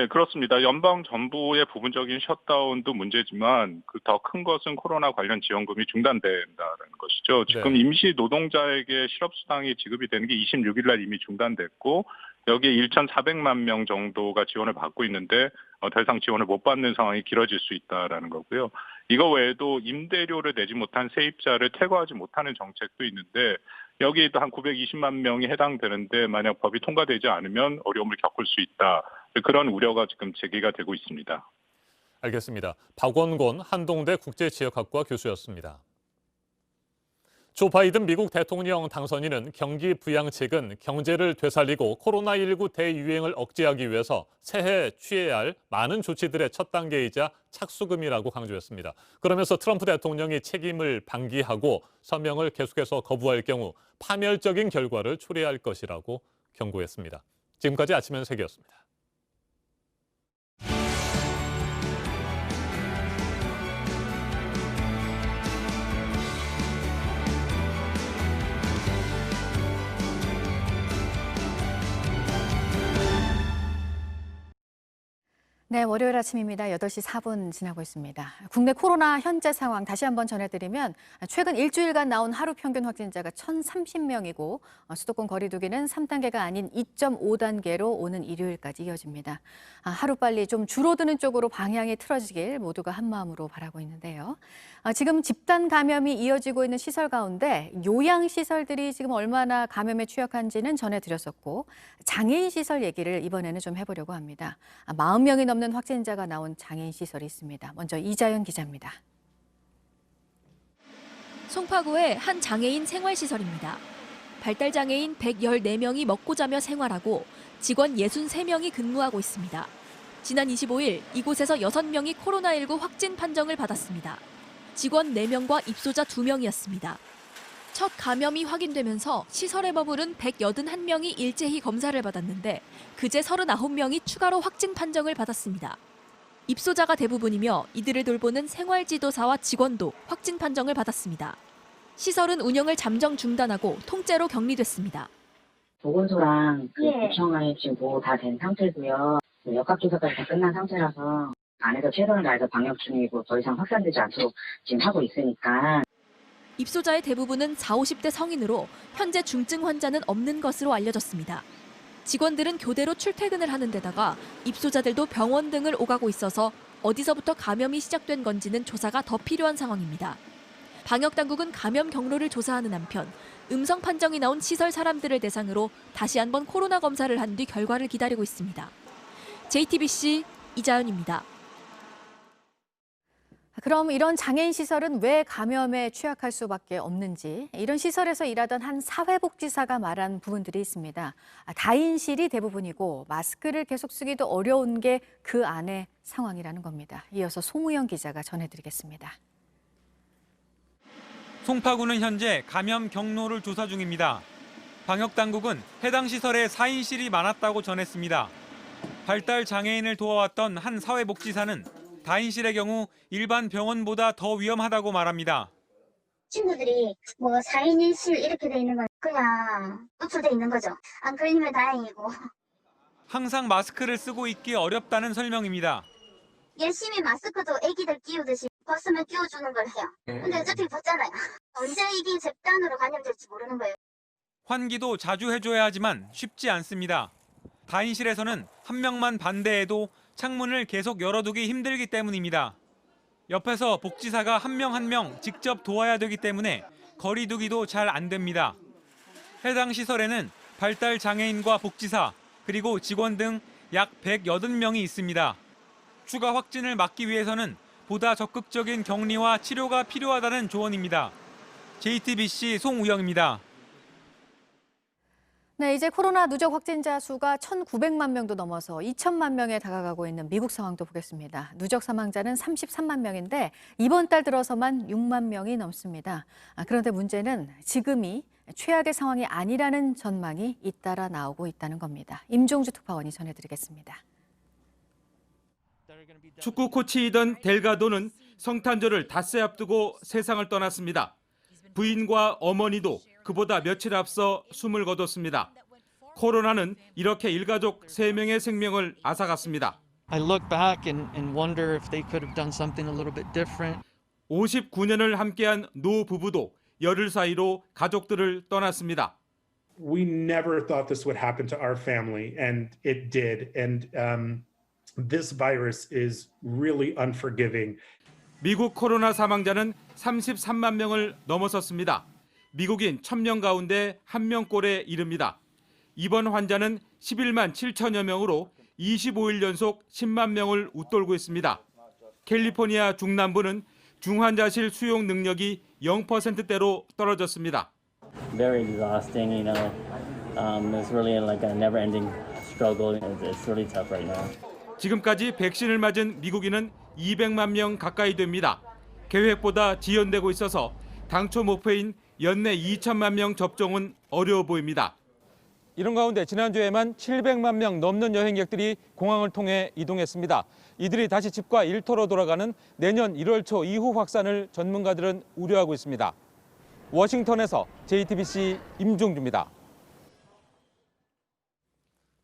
그렇습니다. 연방 정부의 부분적인 셧다운도 문제지만 그 더 큰 것은 코로나 관련 지원금이 중단된다는 것이죠. 지금 임시 노동자에게 실업수당이 지급이 되는 게 26일 날 이미 중단됐고 여기에 1,400만 명 정도가 지원을 받고 있는데 더 이상 지원을 못 받는 상황이 길어질 수 있다라는 거고요. 이거 외에도 임대료를 내지 못한 세입자를 퇴거하지 못하는 정책도 있는데 여기에도 한 920만 명이 해당되는데 만약 법이 통과되지 않으면 어려움을 겪을 수 있다. 그런 우려가 지금 제기가 되고 있습니다. 알겠습니다. 박원곤 한동대 국제지역학과 교수였습니다. 조 바이든 미국 대통령 당선인은 경기 부양책은 경제를 되살리고 코로나19 대유행을 억제하기 위해서 새해 취해야 할 많은 조치들의 첫 단계이자 착수금이라고 강조했습니다. 그러면서 트럼프 대통령이 책임을 방기하고 서명을 계속해서 거부할 경우 파멸적인 결과를 초래할 것이라고 경고했습니다. 지금까지 아침엔 세계였습니다. 네, 월요일 아침입니다. 8시 4분 지나고 있습니다. 국내 코로나 현재 상황 다시 한번 전해드리면 최근 일주일간 나온 하루 평균 확진자가 1,030명이고 수도권 거리 두기는 3단계가 아닌 2.5단계로 오는 일요일까지 이어집니다. 하루빨리 좀 줄어드는 쪽으로 방향이 틀어지길 모두가 한마음으로 바라고 있는데요. 지금 집단 감염이 이어지고 있는 시설 가운데 요양시설들이 지금 얼마나 감염에 취약한지는 전해드렸었고 장애인 시설 얘기를 이번에는 좀 해보려고 합니다. 40명이 넘는 확진자가 나온 장애인 시설이 있습니다. 먼저 이자연 기자입니다. 송파구의 한 장애인 생활시설입니다. 발달장애인 114명이 먹고 자며 생활하고 직원 63명이 근무하고 있습니다. 지난 25일 이곳에서 6명이 코로나19 확진 판정을 받았습니다. 직원 4명과 입소자 2명이었습니다. 첫 감염이 확인되면서 시설에 머무른 181명이 일제히 검사를 받았는데 그제 39명이 추가로 확진 판정을 받았습니다. 입소자가 대부분이며 이들을 돌보는 생활지도사와 직원도 확진 판정을 받았습니다. 시설은 운영을 잠정 중단하고 통째로 격리됐습니다. 보건소랑 구청에 지금 뭐 다 된 상태고요. 역학조사까지 다 끝난 상태라서 안에서 최선을 다해서 방역 중이고 더 이상 확산되지 않도록 지금 하고 있으니까. 입소자의 대부분은 40, 50대 성인으로 현재 중증 환자는 없는 것으로 알려졌습니다. 직원들은 교대로 출퇴근을 하는 데다가 입소자들도 병원 등을 오가고 있어서 어디서부터 감염이 시작된 건지는 조사가 더 필요한 상황입니다. 방역당국은 감염 경로를 조사하는 한편 음성 판정이 나온 시설 사람들을 대상으로 다시 한번 코로나 검사를 한 뒤 결과를 기다리고 있습니다. JTBC 이자연입니다. 그럼 이런 장애인 시설은 왜 감염에 취약할 수밖에 없는지, 이런 시설에서 일하던 한 사회복지사가 말한 부분들이 있습니다. 다인실이 대부분이고 마스크를 계속 쓰기도 어려운 게 그 안의 상황이라는 겁니다. 이어서 송우영 기자가 전해드리겠습니다. 송파구는 현재 감염 경로를 조사 중입니다. 방역당국은 해당 시설에 4인실이 많았다고 전했습니다. 발달 장애인을 도와왔던 한 사회복지사는 다인실의 경우 일반 병원보다 더 위험하다고 말합니다. 친구들이 뭐 4인 1실 이렇게 돼 있는 건 그냥 노출돼 있는 거죠. 안 걸리면 다행이고. 항상 마스크를 쓰고 있기 어렵다는 설명입니다. 열심히 마스크도 애기들 끼우듯이 벗으면 끼워주는 걸 해요. 근데 어차피 벗잖아요. 언제 이게 집단으로 감염될지 모르는 거예요. 환기도 자주 해줘야 하지만 쉽지 않습니다. 다인실에서는 한 명만 반대해도 창문을 계속 열어두기 힘들기 때문입니다. 옆에서 복지사가 한 명 한 명 직접 도와야 되기 때문에 거리 두기도 잘 안 됩니다. 해당 시설에는 발달 장애인과 복지사, 그리고 직원 등 약 180명이 있습니다. 추가 확진을 막기 위해서는 보다 적극적인 격리와 치료가 필요하다는 조언입니다. JTBC 송우영입니다. 네, 이제 코로나 누적 확진자 수가 1,900만 명도 넘어서 2천만 명에 다가가고 있는 미국 상황도 보겠습니다. 누적 사망자는 33만 명인데 이번 달 들어서만 6만 명이 넘습니다. 그런데 문제는 지금이 최악의 상황이 아니라는 전망이 잇따라 나오고 있다는 겁니다. 임종주 특파원이 전해드리겠습니다. 축구 코치이던 델가도는 성탄절을 닷새 앞두고 세상을 떠났습니다. 부인과 어머니도 그보다 며칠 앞서 숨을 거뒀습니다. 코로나는 이렇게 일가족 3명의 생명을 앗아갔습니다. I look back and wonder if they could have done something a little bit different. 59년을 함께한 노 부부도 열흘 사이로 가족들을 떠났습니다. We never thought this would happen to our family, and it did. And this virus is really unforgiving. 미국 코로나 사망자는 33만 명을 넘어섰습니다. 미국인 1,000명 가운데 1명꼴에 이릅니다. 이번 환자는 11만 7천여 명으로 25일 연속 10만 명을 웃돌고 있습니다. 캘리포니아 중남부는 중환자실 수용 능력이 0%대로 떨어졌습니다. Very exhausting, you know. It's really like a never-ending struggle. It's really tough right now. 지금까지 백신을 맞은 미국인은 200만 명 가까이 됩니다. 계획보다 지연되고 있어서 당초 목표인 연내 2천만 명 접종은 어려워 보입니다. 이런 가운데 지난주에만 700만 명 넘는 여행객들이 공항을 통해 이동했습니다. 이들이 다시 집과 일터로 돌아가는 내년 1월 초 이후 확산을 전문가들은 우려하고 있습니다. 워싱턴에서 JTBC 임종주입니다.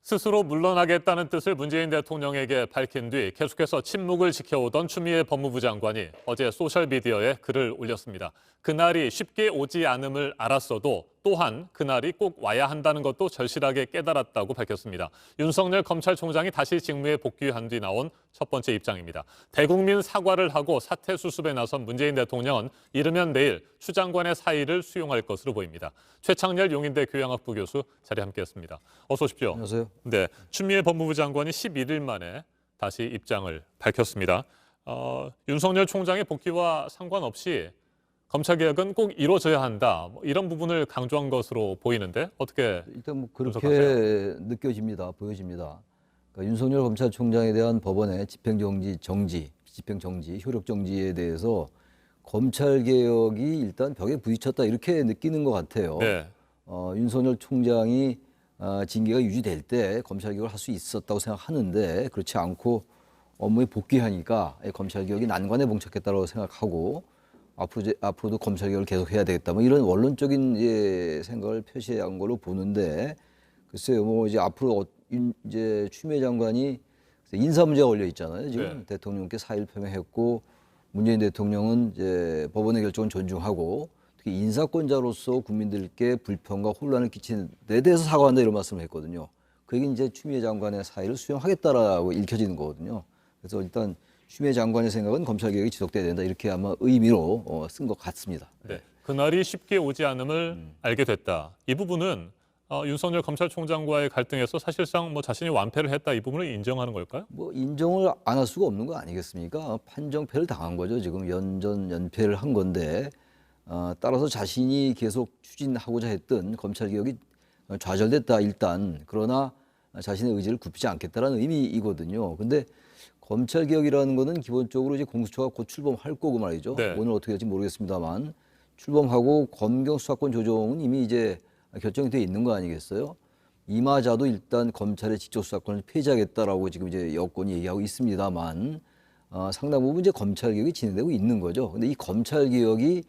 스스로 물러나겠다는 뜻을 문재인 대통령에게 밝힌 뒤 계속해서 침묵을 지켜오던 추미애 법무부 장관이 어제 소셜미디어에 글을 올렸습니다. 그날이 쉽게 오지 않음을 알았어도 또한 그날이 꼭 와야 한다는 것도 절실하게 깨달았다고 밝혔습니다. 윤석열 검찰총장이 다시 직무에 복귀한 뒤 나온 첫 번째 입장입니다. 대국민 사과를 하고 사퇴 수습에 나선 문재인 대통령은 이르면 내일 추 장관의 사의를 수용할 것으로 보입니다. 최창렬 용인대 교양학부 교수 자리 함께했습니다. 어서 오십시오. 안녕하세요. 네, 추미애 법무부 장관이 11일 만에 다시 입장을 밝혔습니다. 윤석열 총장의 복귀와 상관없이 검찰개혁은 꼭 이루어져야 한다. 이런 부분을 강조한 것으로 보이는데 어떻게 일단 뭐 그렇게 분석하세요? 느껴집니다. 보여집니다. 그러니까 윤석열 검찰총장에 대한 법원의 집행정지, 효력 정지에 대해서 검찰개혁이 일단 벽에 부딪혔다 이렇게 느끼는 것 같아요. 네. 윤석열 총장이 징계가 유지될 때 검찰개혁을 할 수 있었다고 생각하는데 그렇지 않고 업무에 복귀하니까 검찰개혁이 난관에 봉착했다고 생각하고 앞으로도 검찰개혁을 계속해야 되겠다. 뭐 이런 원론적인 생각을 표시한 걸로 보는데 글쎄요, 뭐 이제 앞으로 이제 추미애 장관이 인사 문제가 걸려 있잖아요. 지금 네. 대통령께 사의를 표명했고 문재인 대통령은 이제 법원의 결정을 존중하고 특히 인사권자로서 국민들께 불편과 혼란을 끼치는 데 대해서 사과한다 이런 말씀을 했거든요. 그게 이제 추미애 장관의 사의를 수용하겠다라고 읽혀지는 거거든요. 그래서 일단 추미애 장관의 생각은 검찰 개혁이 지속돼야 된다 이렇게 아마 의미로 쓴 것 같습니다. 네. 그날이 쉽게 오지 않음을 알게 됐다. 이 부분은 윤석열 검찰총장과의 갈등에서 사실상 뭐 자신이 완패를 했다 이 부분을 인정하는 걸까요? 뭐 인정을 안 할 수가 없는 거 아니겠습니까? 판정패를 당한 거죠. 지금 연패를 한 건데 따라서 자신이 계속 추진하고자 했던 검찰 개혁이 좌절됐다 일단. 그러나 자신의 의지를 굽히지 않겠다라는 의미이거든요. 근데 검찰 개혁이라는 거는 기본적으로 이제 공수처가 곧 출범할 거고 말이죠. 네. 오늘 어떻게 될지 모르겠습니다만 출범하고 검경 수사권 조정은 이미 이제 결정이 돼 있는 거 아니겠어요? 이마저도 일단 검찰의 직접 수사권을 폐지하겠다라고 지금 이제 여권이 얘기하고 있습니다만 상당 부분 이제 검찰 개혁이 진행되고 있는 거죠. 근데 이 검찰 개혁이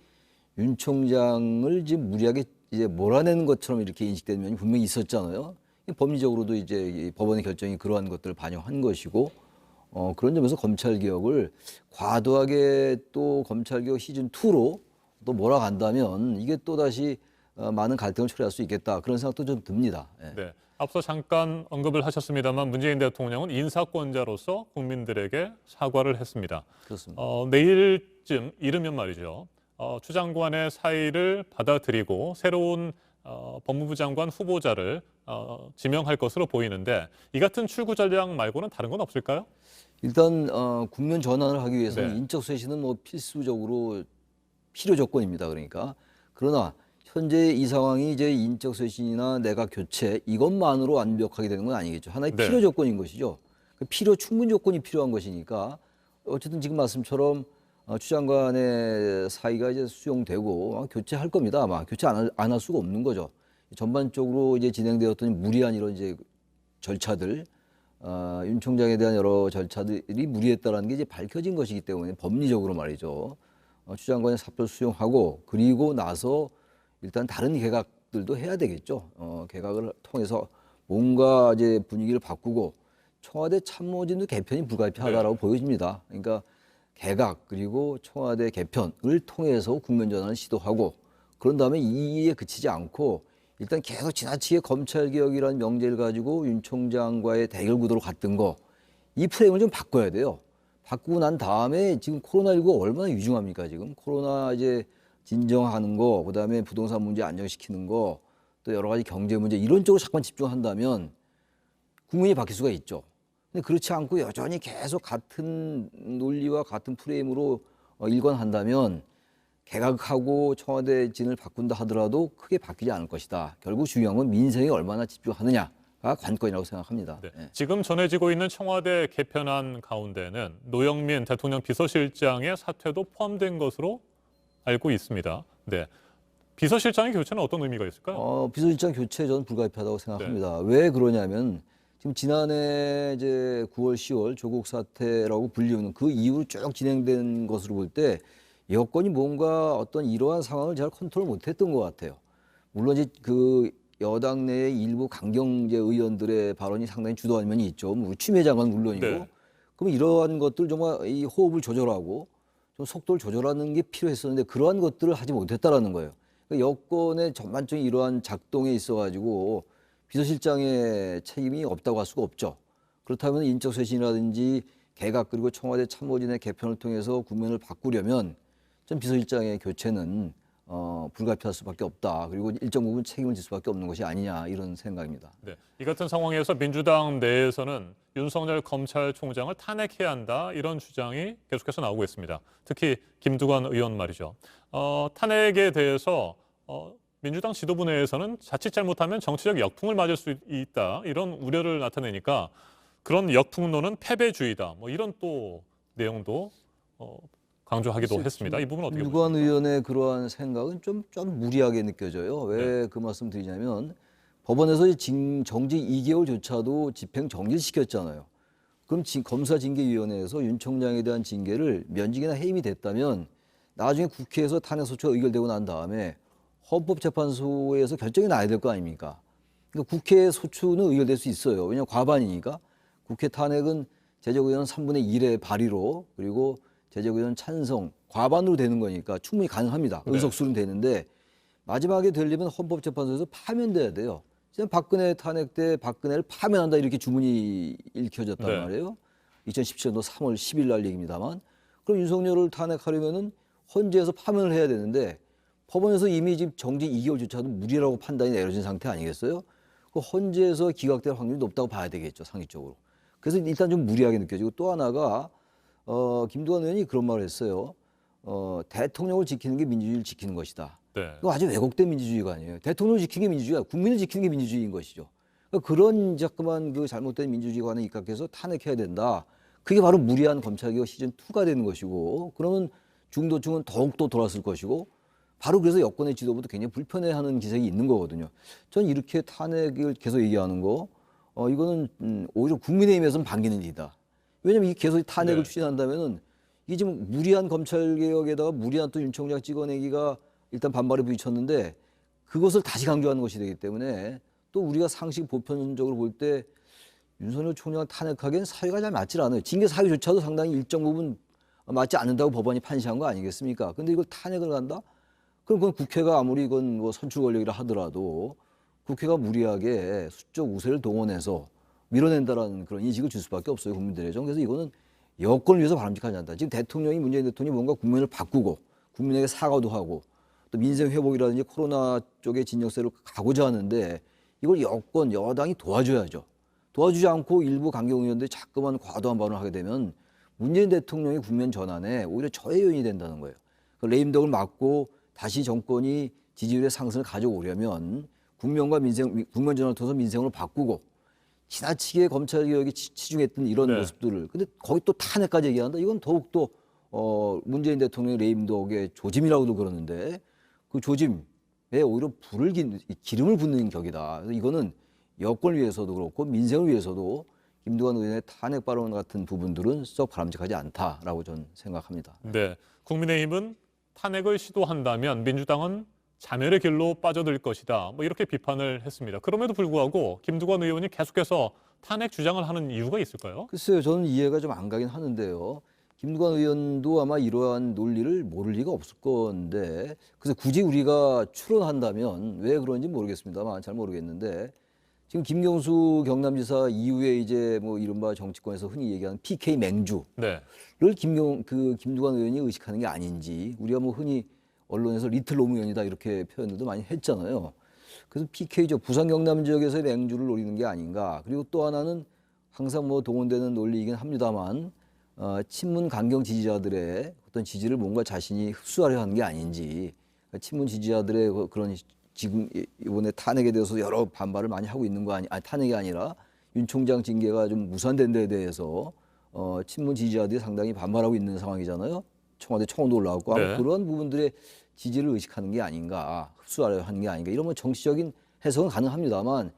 윤 총장을 지금 무리하게 이제 몰아내는 것처럼 이렇게 인식되는 면이 분명히 있었잖아요. 법리적으로도 이제 이 법원의 결정이 그러한 것들을 반영한 것이고 그런 점에서 검찰 개혁을 과도하게 또 검찰 개혁 시즌 2로 또 몰아간다면 이게 또 다시 많은 갈등을 초래할 수 있겠다 그런 생각도 좀 듭니다. 예. 네. 앞서 잠깐 언급을 하셨습니다만 문재인 대통령은 인사권자로서 국민들에게 사과를 했습니다. 그렇습니다. 내일쯤 이르면 말이죠. 추 장관의 사의를 받아들이고 새로운 법무부 장관 후보자를 지명할 것으로 보이는데 이 같은 출구 전략 말고는 다른 건 없을까요? 일단 국면 전환을 하기 위해서는 네. 인적 쇄신은 뭐 필수적으로 필요 조건입니다. 그러니까 그러나 현재 이 상황이 이제 인적 쇄신이나 내각 교체 이것만으로 완벽하게 되는 건 아니겠죠. 하나의 네. 필요 조건인 것이죠. 그 충분 조건이 필요한 것이니까 어쨌든 지금 말씀처럼 추 장관의 사의가 이제 수용되고 교체할 겁니다. 아마 교체 안 할 수가 없는 거죠. 전반적으로 이제 진행되었던 무리한 이런 이제 절차들, 윤 총장에 대한 여러 절차들이 무리했다라는 게 이제 밝혀진 것이기 때문에 법리적으로 말이죠. 추 장관의 사표를 수용하고 그리고 나서 일단 다른 개각들도 해야 되겠죠. 개각을 통해서 뭔가 이제 분위기를 바꾸고 청와대 참모진도 개편이 불가피하다라고 보여집니다. 그러니까 개각 그리고 청와대 개편을 통해서 국면 전환을 시도하고 그런 다음에 이에 그치지 않고 일단 계속 지나치게 검찰 개혁이라는 명제를 가지고 윤 총장과의 대결 구도로 갔던 거 이 프레임을 좀 바꿔야 돼요. 바꾸고 난 다음에 지금 코로나19가 얼마나 위중합니까 지금 코로나 이제 진정하는 거, 그다음에 부동산 문제 안정시키는 거, 또 여러 가지 경제 문제 이런 쪽으로 자꾸만 집중한다면 국민이 바뀔 수가 있죠. 근데 그렇지 않고 여전히 계속 같은 논리와 같은 프레임으로 일관한다면 개각하고 청와대 진을 바꾼다 하더라도 크게 바뀌지 않을 것이다. 결국 중요한 건 민생에 얼마나 집중하느냐가 관건이라고 생각합니다. 네. 네. 지금 전해지고 있는 청와대 개편안 가운데는 노영민 대통령 비서실장의 사퇴도 포함된 것으로 알고 있습니다. 네. 비서실장의 교체는 어떤 의미가 있을까요? 비서실장 교체 저는 불가피하다고 생각합니다. 왜 그러냐면 지금 지난해 이제 9월, 10월 조국 사태라고 불리우는 그 이후로 쭉 진행된 것으로 볼 때 여권이 뭔가 어떤 이러한 상황을 잘 컨트롤 못했던 것 같아요. 물론 이제 그 여당 내의 일부 강경제 의원들의 발언이 상당히 주도한 면이 있죠. 추미애 장관 물론이고. 네. 그럼 이러한 것들 정말 이 호흡을 조절하고 좀 속도를 조절하는 게 필요했었는데 그러한 것들을 하지 못했다라는 거예요. 그러니까 여권의 전반적인 이러한 작동에 있어가지고 비서실장의 책임이 없다고 할 수가 없죠. 그렇다면 인적 쇄신이라든지 개각 그리고 청와대 참모진의 개편을 통해서 국면을 바꾸려면 전 비서실장의 교체는 불가피할 수밖에 없다. 그리고 일정 부분 책임을 질 수밖에 없는 것이 아니냐 이런 생각입니다. 네. 이 같은 상황에서 민주당 내에서는 윤석열 검찰총장을 탄핵해야 한다 이런 주장이 계속해서 나오고 있습니다. 특히 김두관 의원 말이죠. 탄핵에 대해서 민주당 지도부 내에서는 자칫 잘못하면 정치적 역풍을 맞을 수 있다 이런 우려를 나타내니까 그런 역풍론은 패배주의다 뭐 이런 또 내용도 강조하기도 했습니다. 이 부분은 어떻게 보십니까? 김두관 의원의 그러한 생각은 좀 무리하게 느껴져요. 왜 그 말씀 드리냐면 법원에서 정직 2개월조차도 집행 정지를 시켰잖아요. 그럼 검사징계위원회에서 윤 총장에 대한 징계를 면직이나 해임이 됐다면 나중에 국회에서 탄핵소추가 의결되고 난 다음에 헌법재판소에서 결정이 나야 될 거 아닙니까? 그러니까 국회 소추는 의결될 수 있어요. 왜냐하면 과반이니까. 국회 탄핵은 제적의원 3분의 1의 발의로 그리고 제적의원 찬성 과반으로 되는 거니까 충분히 가능합니다. 의석수는 되는데 마지막에 되려면 헌법재판소에서 파면돼야 돼요. 지금 박근혜 탄핵 때 박근혜를 파면한다 이렇게 주문이 읽혀졌단 말이에요. 2017년도 3월 10일 날 얘기입니다만. 그럼 윤석열을 탄핵하려면은 헌재에서 파면을 해야 되는데 법원에서 이미 지금 정직 2개월조차도 무리라고 판단이 내려진 상태 아니겠어요? 그 헌재에서 기각될 확률이 높다고 봐야 되겠죠, 상식적으로. 그래서 일단 좀 무리하게 느껴지고 또 하나가 김두관 의원이 그런 말을 했어요. 대통령을 지키는 게 민주주의를 지키는 것이다. 이거 아주 왜곡된 민주주의가 아니에요. 대통령을 지키는 게 민주주의가 국민을 지키는 게 민주주의인 것이죠. 그러니까 그런 자꾸만 그 잘못된 민주주의관에 입각해서 탄핵해야 된다. 그게 바로 무리한 검찰개혁 시즌2가 되는 것이고 그러면 중도층은 더욱더 돌았을 것이고 바로 그래서 여권의 지도부도 굉장히 불편해하는 기색이 있는 거거든요. 전 이렇게 탄핵을 계속 얘기하는 거 이거는 오히려 국민의힘에서는 반기는 일이다. 왜냐하면 이 계속 탄핵을 추진한다면은 이게 지금 무리한 검찰개혁에다가 무리한 또 윤 총장 찍어내기가 일단 반발에 부딪혔는데 그것을 다시 강조하는 것이 되기 때문에 또 우리가 상식 보편적으로 볼 때 윤석열 총장을 탄핵하기엔 사유가 잘 맞질 않아요. 징계 사유조차도 상당히 일정 부분 맞지 않는다고 법원이 판시한 거 아니겠습니까? 근데 이걸 탄핵을 간다? 그럼 그건 국회가 아무리 이건 뭐 선출 권력이라 하더라도 국회가 무리하게 수적 우세를 동원해서 밀어낸다라는 그런 인식을 줄 수밖에 없어요, 국민들의. 그래서 이거는 여권을 위해서 바람직하지 않다. 지금 대통령이 문재인 대통령이 뭔가 국면을 바꾸고 국민에게 사과도 하고 또 민생 회복이라든지 코로나 쪽의 진정세로 가고자 하는데 이걸 여권, 여당이 도와줘야죠. 도와주지 않고 일부 강경 의원들이 자꾸만 과도한 발언을 하게 되면 문재인 대통령의 국면 전환에 오히려 저해 요인이 된다는 거예요. 그 레임덕을 막고 다시 정권이 지지율의 상승을 가져오려면 국면과 민생, 국면 전환을 통해서 민생으로 바꾸고 지나치게 검찰개혁에 치중했던 이런 모습들을 근데 거기 또 탄핵까지 얘기한다. 이건 더욱더 문재인 대통령의 레임덕의 조짐이라고도 그러는데 그 조짐에 오히려 기름을 붓는 격이다. 그래서 이거는 여권을 위해서도 그렇고 민생을 위해서도 김두관 의원의 탄핵 발언 같은 부분들은 썩 바람직하지 않다라고 저는 생각합니다. 네, 국민의힘은 탄핵을 시도한다면 민주당은 자멸의 길로 빠져들 것이다. 뭐 이렇게 비판을 했습니다. 그럼에도 불구하고 김두관 의원이 계속해서 탄핵 주장을 하는 이유가 있을까요? 글쎄요, 저는 이해가 좀 안 가긴 하는데요. 김두관 의원도 아마 이러한 논리를 모를 리가 없을 건데 그래서 굳이 우리가 추론한다면 왜 그런지 모르겠습니다만 잘 모르겠는데 지금 김경수 경남지사 이후에 이제 뭐 이른바 정치권에서 흔히 얘기하는 PK 맹주를 김두관 의원이 의식하는 게 아닌지 우리가 뭐 흔히 언론에서 리틀 노무현이다 이렇게 표현들도 많이 했잖아요. 그래서 PK죠. 부산 경남 지역에서의 맹주를 노리는 게 아닌가. 그리고 또 하나는 항상 뭐 동원되는 논리이긴 합니다만 친문 강경 지지자들의 어떤 지지를 뭔가 자신이 흡수하려 하는 게 아닌지 친문 지지자들의 그런 지금 이번에 탄핵에 대해서 여러 반발을 많이 하고 있는 거 탄핵이 아니라 윤 총장 징계가 좀 무산된 데에 대해서 친문 지지자들이 상당히 반발하고 있는 상황이잖아요. 청와대 청원도 올라왔고 그런 부분들의 지지를 의식하는 게 아닌가, 흡수하려 하는 게 아닌가 이런 정치적인 해석은 가능합니다만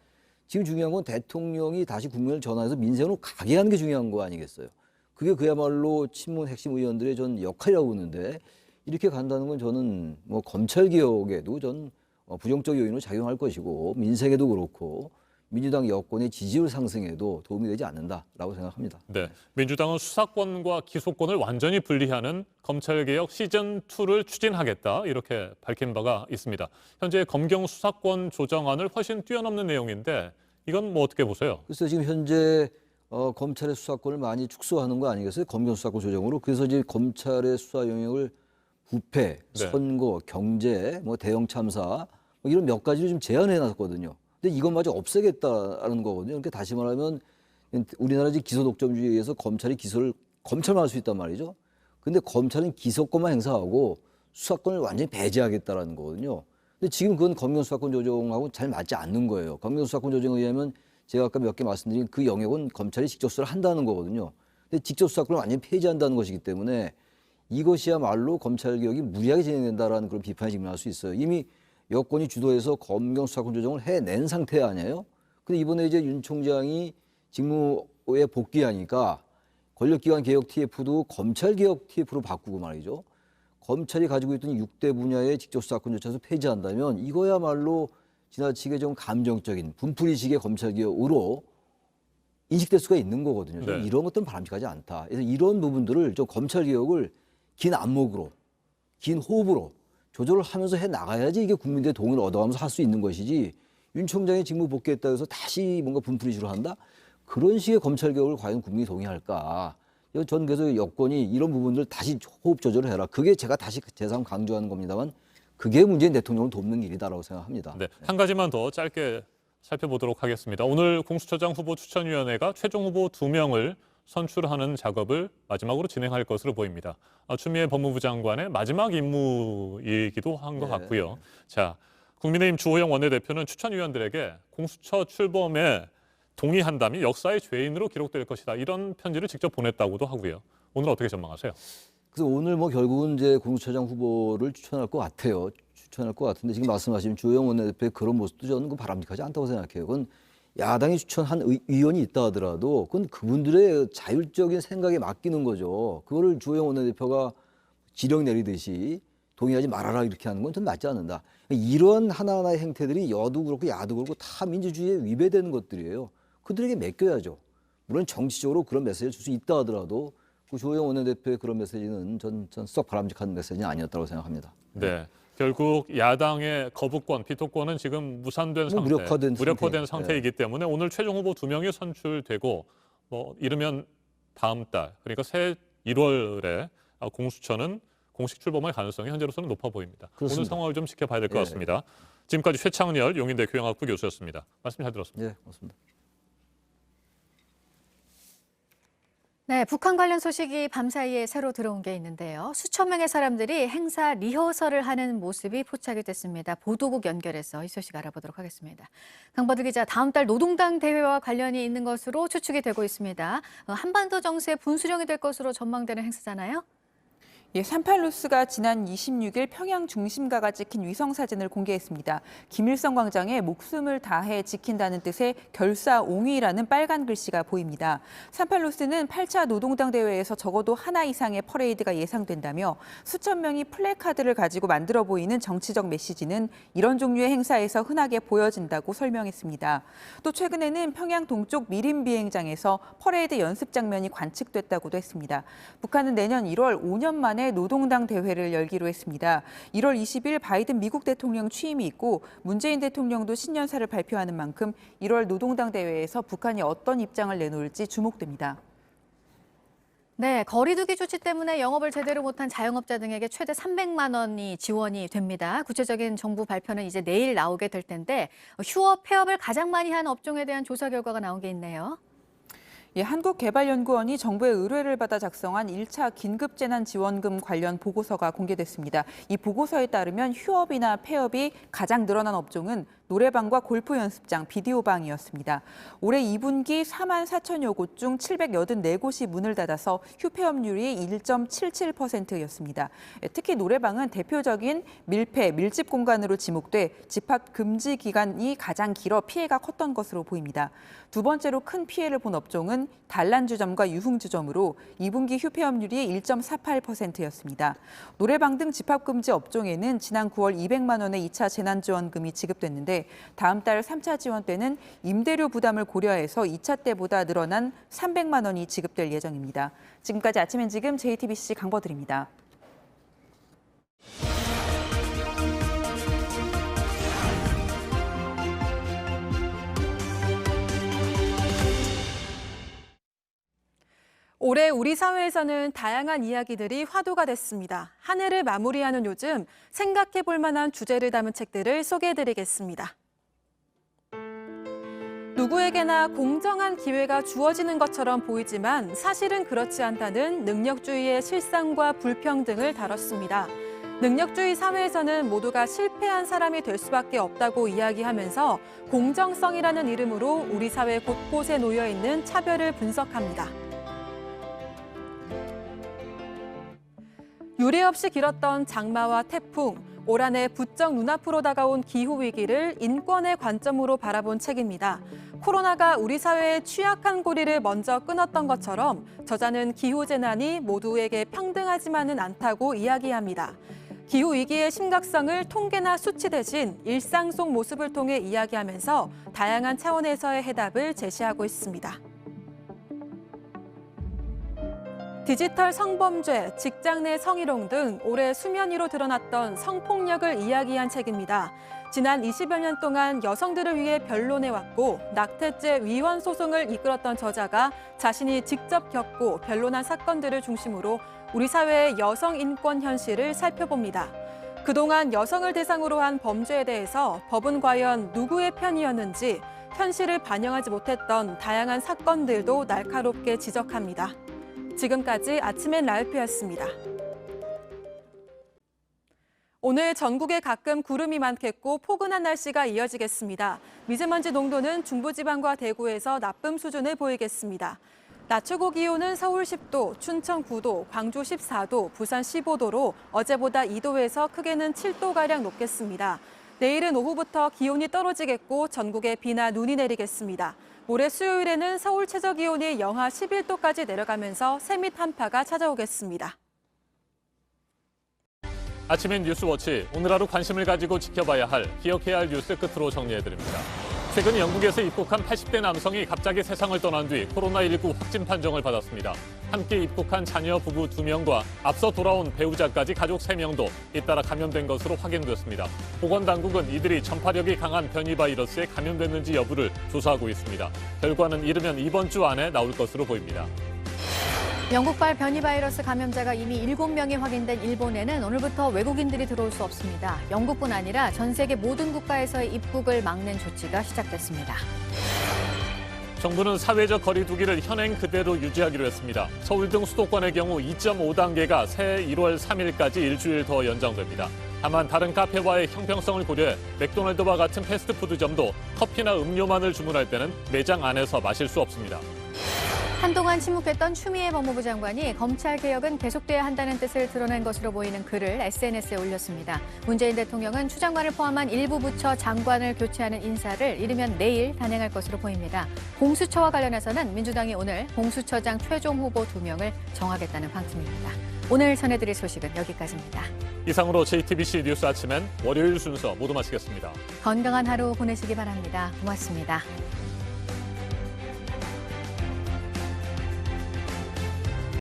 지금 중요한 건 대통령이 다시 국면을 전환해서 민생으로 가게 하는 게 중요한 거 아니겠어요. 그게 그야말로 친문 핵심 의원들의 전 역할이라고 보는데 이렇게 간다는 건 저는 뭐 검찰개혁에도 전 부정적 요인으로 작용할 것이고 민생에도 그렇고 민주당 여권의 지지율 상승에도 도움이 되지 않는다라고 생각합니다. 네, 민주당은 수사권과 기소권을 완전히 분리하는 검찰개혁 시즌2를 추진하겠다 이렇게 밝힌 바가 있습니다. 현재 검경 수사권 조정안을 훨씬 뛰어넘는 내용인데 이건 뭐 어떻게 보세요? 글쎄요, 지금 현재 검찰의 수사권을 많이 축소하는 거 아니겠어요? 검경 수사권 조정으로. 그래서 이제 검찰의 수사 영역을 부패, 선거, 경제, 뭐 대형 참사 뭐 이런 몇 가지를 좀 제한해 놨거든요. 근데 이것마저 없애겠다는 거거든요. 그러니까 다시 말하면 우리나라 기소 독점주의에 의해서 검찰이 기소를 검찰만 할 수 있단 말이죠. 근데 검찰은 기소권만 행사하고 수사권을 완전히 배제하겠다는 거거든요. 근데 지금 그건 검경 수사권 조정하고 잘 맞지 않는 거예요. 검경 수사권 조정에 의하면 제가 아까 몇 개 말씀드린 그 영역은 검찰이 직접 수사를 한다는 거거든요. 근데 직접 수사권을 완전히 폐지한다는 것이기 때문에 이것이야말로 검찰개혁이 무리하게 진행된다라는 그런 비판에 직면할 수 있어요. 이미 여권이 주도해서 검경 수사권 조정을 해낸 상태 아니에요? 근데 이번에 이제 윤 총장이 직무에 복귀하니까 권력기관 개혁 TF도 검찰개혁 TF로 바꾸고 말이죠. 검찰이 가지고 있던 6대 분야의 직접 수사권조차도 폐지한다면 이거야말로 지나치게 좀 감정적인 분풀이식의 검찰개혁으로 인식될 수가 있는 거거든요. 네. 이런 것들은 바람직하지 않다. 그래서 이런 부분들을 좀 검찰개혁을 긴 안목으로, 긴 호흡으로 조절을 하면서 해 나가야지 이게 국민들의 동의를 얻어가면서 할 수 있는 것이지 윤 총장이 직무 복귀했다고 해서 다시 뭔가 분풀이식으로 한다? 그런 식의 검찰개혁을 과연 국민이 동의할까? 전 그래서 여권이 이런 부분들 다시 호흡 조절을 해라. 그게 제가 다시 재상 강조하는 겁니다만 그게 문재인 대통령을 돕는 일이다라고 생각합니다. 네, 한 가지만 더 짧게 살펴보도록 하겠습니다. 오늘 공수처장 후보 추천위원회가 최종 후보 2명을 선출하는 작업을 마지막으로 진행할 것으로 보입니다. 추미애 법무부 장관의 마지막 임무이기도 한 것 같고요. 자, 국민의힘 주호영 원내대표는 추천위원들에게 공수처 출범에 동의한다면 역사의 죄인으로 기록될 것이다. 이런 편지를 직접 보냈다고도 하고요. 오늘 어떻게 전망하세요? 그래서 오늘 뭐 결국은 이제 공수처장 후보를 추천할 것 같아요. 추천할 것 같은데 지금 말씀하신 주호영 원내대표의 그런 모습도 저는 바람직하지 않다고 생각해요. 그건 야당이 추천한 의원이 있다 하더라도 그건 그분들의 자율적인 생각에 맡기는 거죠. 그거를 주호영 원내대표가 지령 내리듯이 동의하지 말아라 이렇게 하는 건 좀 맞지 않는다. 이런 하나하나의 행태들이 여도 그렇고 야도 그렇고 다 민주주의에 위배되는 것들이에요. 그들에게 맡겨야죠. 물론 정치적으로 그런 메시지를 줄 수 있다 하더라도 그 주호영 원내대표의 그런 메시지는 전 썩 바람직한 메시지는 아니었다고 생각합니다. 네. 결국 야당의 거부권, 비토권은 지금 무산된 상태, 무력화된 상태이기 때문에 오늘 최종 후보 2명이 선출되고 뭐 이르면 다음 달, 그러니까 새 1월에 공수처는 공식 출범할 가능성이 현재로서는 높아 보입니다. 그렇습니다. 오늘 상황을 좀 지켜봐야 될 것 같습니다. 지금까지 최창렬 용인대 교양학부 교수였습니다. 말씀 잘 들었습니다. 네, 고맙습니다. 네, 북한 관련 소식이 밤사이에 새로 들어온 게 있는데요. 수천 명의 사람들이 행사 리허설을 하는 모습이 포착이 됐습니다. 보도국 연결해서 이 소식 알아보도록 하겠습니다. 강버드 기자, 다음 달 노동당 대회와 관련이 있는 것으로 추측이 되고 있습니다. 한반도 정세의 분수령이 될 것으로 전망되는 행사잖아요. 예, 산팔루스가 지난 26일 평양 중심가가 찍힌 위성 사진을 공개했습니다. 김일성 광장에 목숨을 다해 지킨다는 뜻의 결사옹위라는 빨간 글씨가 보입니다. 산팔루스는 8차 노동당 대회에서 적어도 하나 이상의 퍼레이드가 예상된다며 수천 명이 플래카드를 가지고 만들어 보이는 정치적 메시지는 이런 종류의 행사에서 흔하게 보여진다고 설명했습니다. 또 최근에는 평양 동쪽 미림 비행장에서 퍼레이드 연습 장면이 관측됐다고도 했습니다. 북한은 내년 1월 5년 만에 노동당 대회를 열기로 했습니다. 1월 20일 바이든 미국 대통령 취임이 있고 문재인 대통령도 신년사를 발표하는 만큼 1월 노동당 대회에서 북한이 어떤 입장을 내놓을지 주목됩니다. 네, 거리두기 조치 때문에 영업을 제대로 못한 자영업자 등에게 최대 300만 원이 지원이 됩니다. 구체적인 정부 발표는 이제 내일 나오게 될 텐데 휴업, 폐업을 가장 많이 한 업종에 대한 조사 결과가 나온 게 있네요. 예, 한국개발연구원이 정부의 의뢰를 받아 작성한 1차 긴급재난지원금 관련 보고서가 공개됐습니다. 이 보고서에 따르면 휴업이나 폐업이 가장 늘어난 업종은 노래방과 골프 연습장, 비디오방이었습니다. 올해 2분기 4만 4천여 곳 중 784곳이 문을 닫아서 휴폐업률이 1.77%였습니다. 특히 노래방은 대표적인 밀폐, 밀집 공간으로 지목돼 집합 금지 기간이 가장 길어 피해가 컸던 것으로 보입니다. 두 번째로 큰 피해를 본 업종은 단란주점과 유흥주점으로 2분기 휴폐업률이 1.48%였습니다. 노래방 등 집합금지 업종에는 지난 9월 200만 원의 2차 재난지원금이 지급됐는데 다음 달 3차 지원 때는 임대료 부담을 고려해서 2차 때보다 늘어난 300만 원이 지급될 예정입니다. 지금까지 아침엔 지금 JTBC 강버들입니다. 올해 우리 사회에서는 다양한 이야기들이 화두가 됐습니다. 한 해를 마무리하는 요즘 생각해 볼 만한 주제를 담은 책들을 소개해드리겠습니다. 누구에게나 공정한 기회가 주어지는 것처럼 보이지만 사실은 그렇지 않다는 능력주의의 실상과 불평등을 다뤘습니다. 능력주의 사회에서는 모두가 실패한 사람이 될 수밖에 없다고 이야기하면서 공정성이라는 이름으로 우리 사회 곳곳에 놓여 있는 차별을 분석합니다. 유례 없이 길었던 장마와 태풍, 올 한 해 부쩍 눈앞으로 다가온 기후위기를 인권의 관점으로 바라본 책입니다. 코로나가 우리 사회의 취약한 고리를 먼저 끊었던 것처럼 저자는 기후재난이 모두에게 평등하지만은 않다고 이야기합니다. 기후 위기의 심각성을 통계나 수치 대신 일상 속 모습을 통해 이야기하면서 다양한 차원에서의 해답을 제시하고 있습니다. 디지털 성범죄, 직장 내 성희롱 등 올해 수면 위로 드러났던 성폭력을 이야기한 책입니다. 지난 20여 년 동안 여성들을 위해 변론해왔고 낙태죄 위헌 소송을 이끌었던 저자가 자신이 직접 겪고 변론한 사건들을 중심으로 우리 사회의 여성 인권 현실을 살펴봅니다. 그동안 여성을 대상으로 한 범죄에 대해서 법은 과연 누구의 편이었는지 현실을 반영하지 못했던 다양한 사건들도 날카롭게 지적합니다. 지금까지 아침엔 라이프였습니다. 오늘 전국에 가끔 구름이 많겠고 포근한 날씨가 이어지겠습니다. 미세먼지 농도는 중부지방과 대구에서 나쁨 수준을 보이겠습니다. 낮 최고 기온은 서울 10도, 춘천 9도, 광주 14도, 부산 15도로 어제보다 2도에서 크게는 7도가량 높겠습니다. 내일은 오후부터 기온이 떨어지겠고 전국에 비나 눈이 내리겠습니다. 모레 수요일에는 서울 최저기온이 영하 11도까지 내려가면서 새밑 한파가 찾아오겠습니다. 아침엔 뉴스워치, 오늘 하루 관심을 가지고 지켜봐야 할, 기억해야 할 뉴스 끝으로 정리해드립니다. 최근 영국에서 입국한 80대 남성이 갑자기 세상을 떠난 뒤 코로나19 확진 판정을 받았습니다. 함께 입국한 자녀 부부 2명과 앞서 돌아온 배우자까지 가족 3명도 잇따라 감염된 것으로 확인됐습니다. 보건당국은 이들이 전파력이 강한 변이 바이러스에 감염됐는지 여부를 조사하고 있습니다. 결과는 이르면 이번 주 안에 나올 것으로 보입니다. 영국발 변이 바이러스 감염자가 이미 7명이 확인된 일본에는 오늘부터 외국인들이 들어올 수 없습니다. 영국뿐 아니라 전 세계 모든 국가에서의 입국을 막는 조치가 시작됐습니다. 정부는 사회적 거리 두기를 현행 그대로 유지하기로 했습니다. 서울 등 수도권의 경우 2.5단계가 새해 1월 3일까지 일주일 더 연장됩니다. 다만 다른 카페와의 형평성을 고려해 맥도날드와 같은 패스트푸드점도 커피나 음료만을 주문할 때는 매장 안에서 마실 수 없습니다. 한동안 침묵했던 추미애 법무부 장관이 검찰개혁은 계속돼야 한다는 뜻을 드러낸 것으로 보이는 글을 SNS에 올렸습니다. 문재인 대통령은 추 장관을 포함한 일부 부처 장관을 교체하는 인사를 이르면 내일 단행할 것으로 보입니다. 공수처와 관련해서는 민주당이 오늘 공수처장 최종 후보 2명을 정하겠다는 방침입니다. 오늘 전해드릴 소식은 여기까지입니다. 이상으로 JTBC 뉴스 아침엔 월요일 순서 모두 마치겠습니다. 건강한 하루 보내시기 바랍니다. 고맙습니다.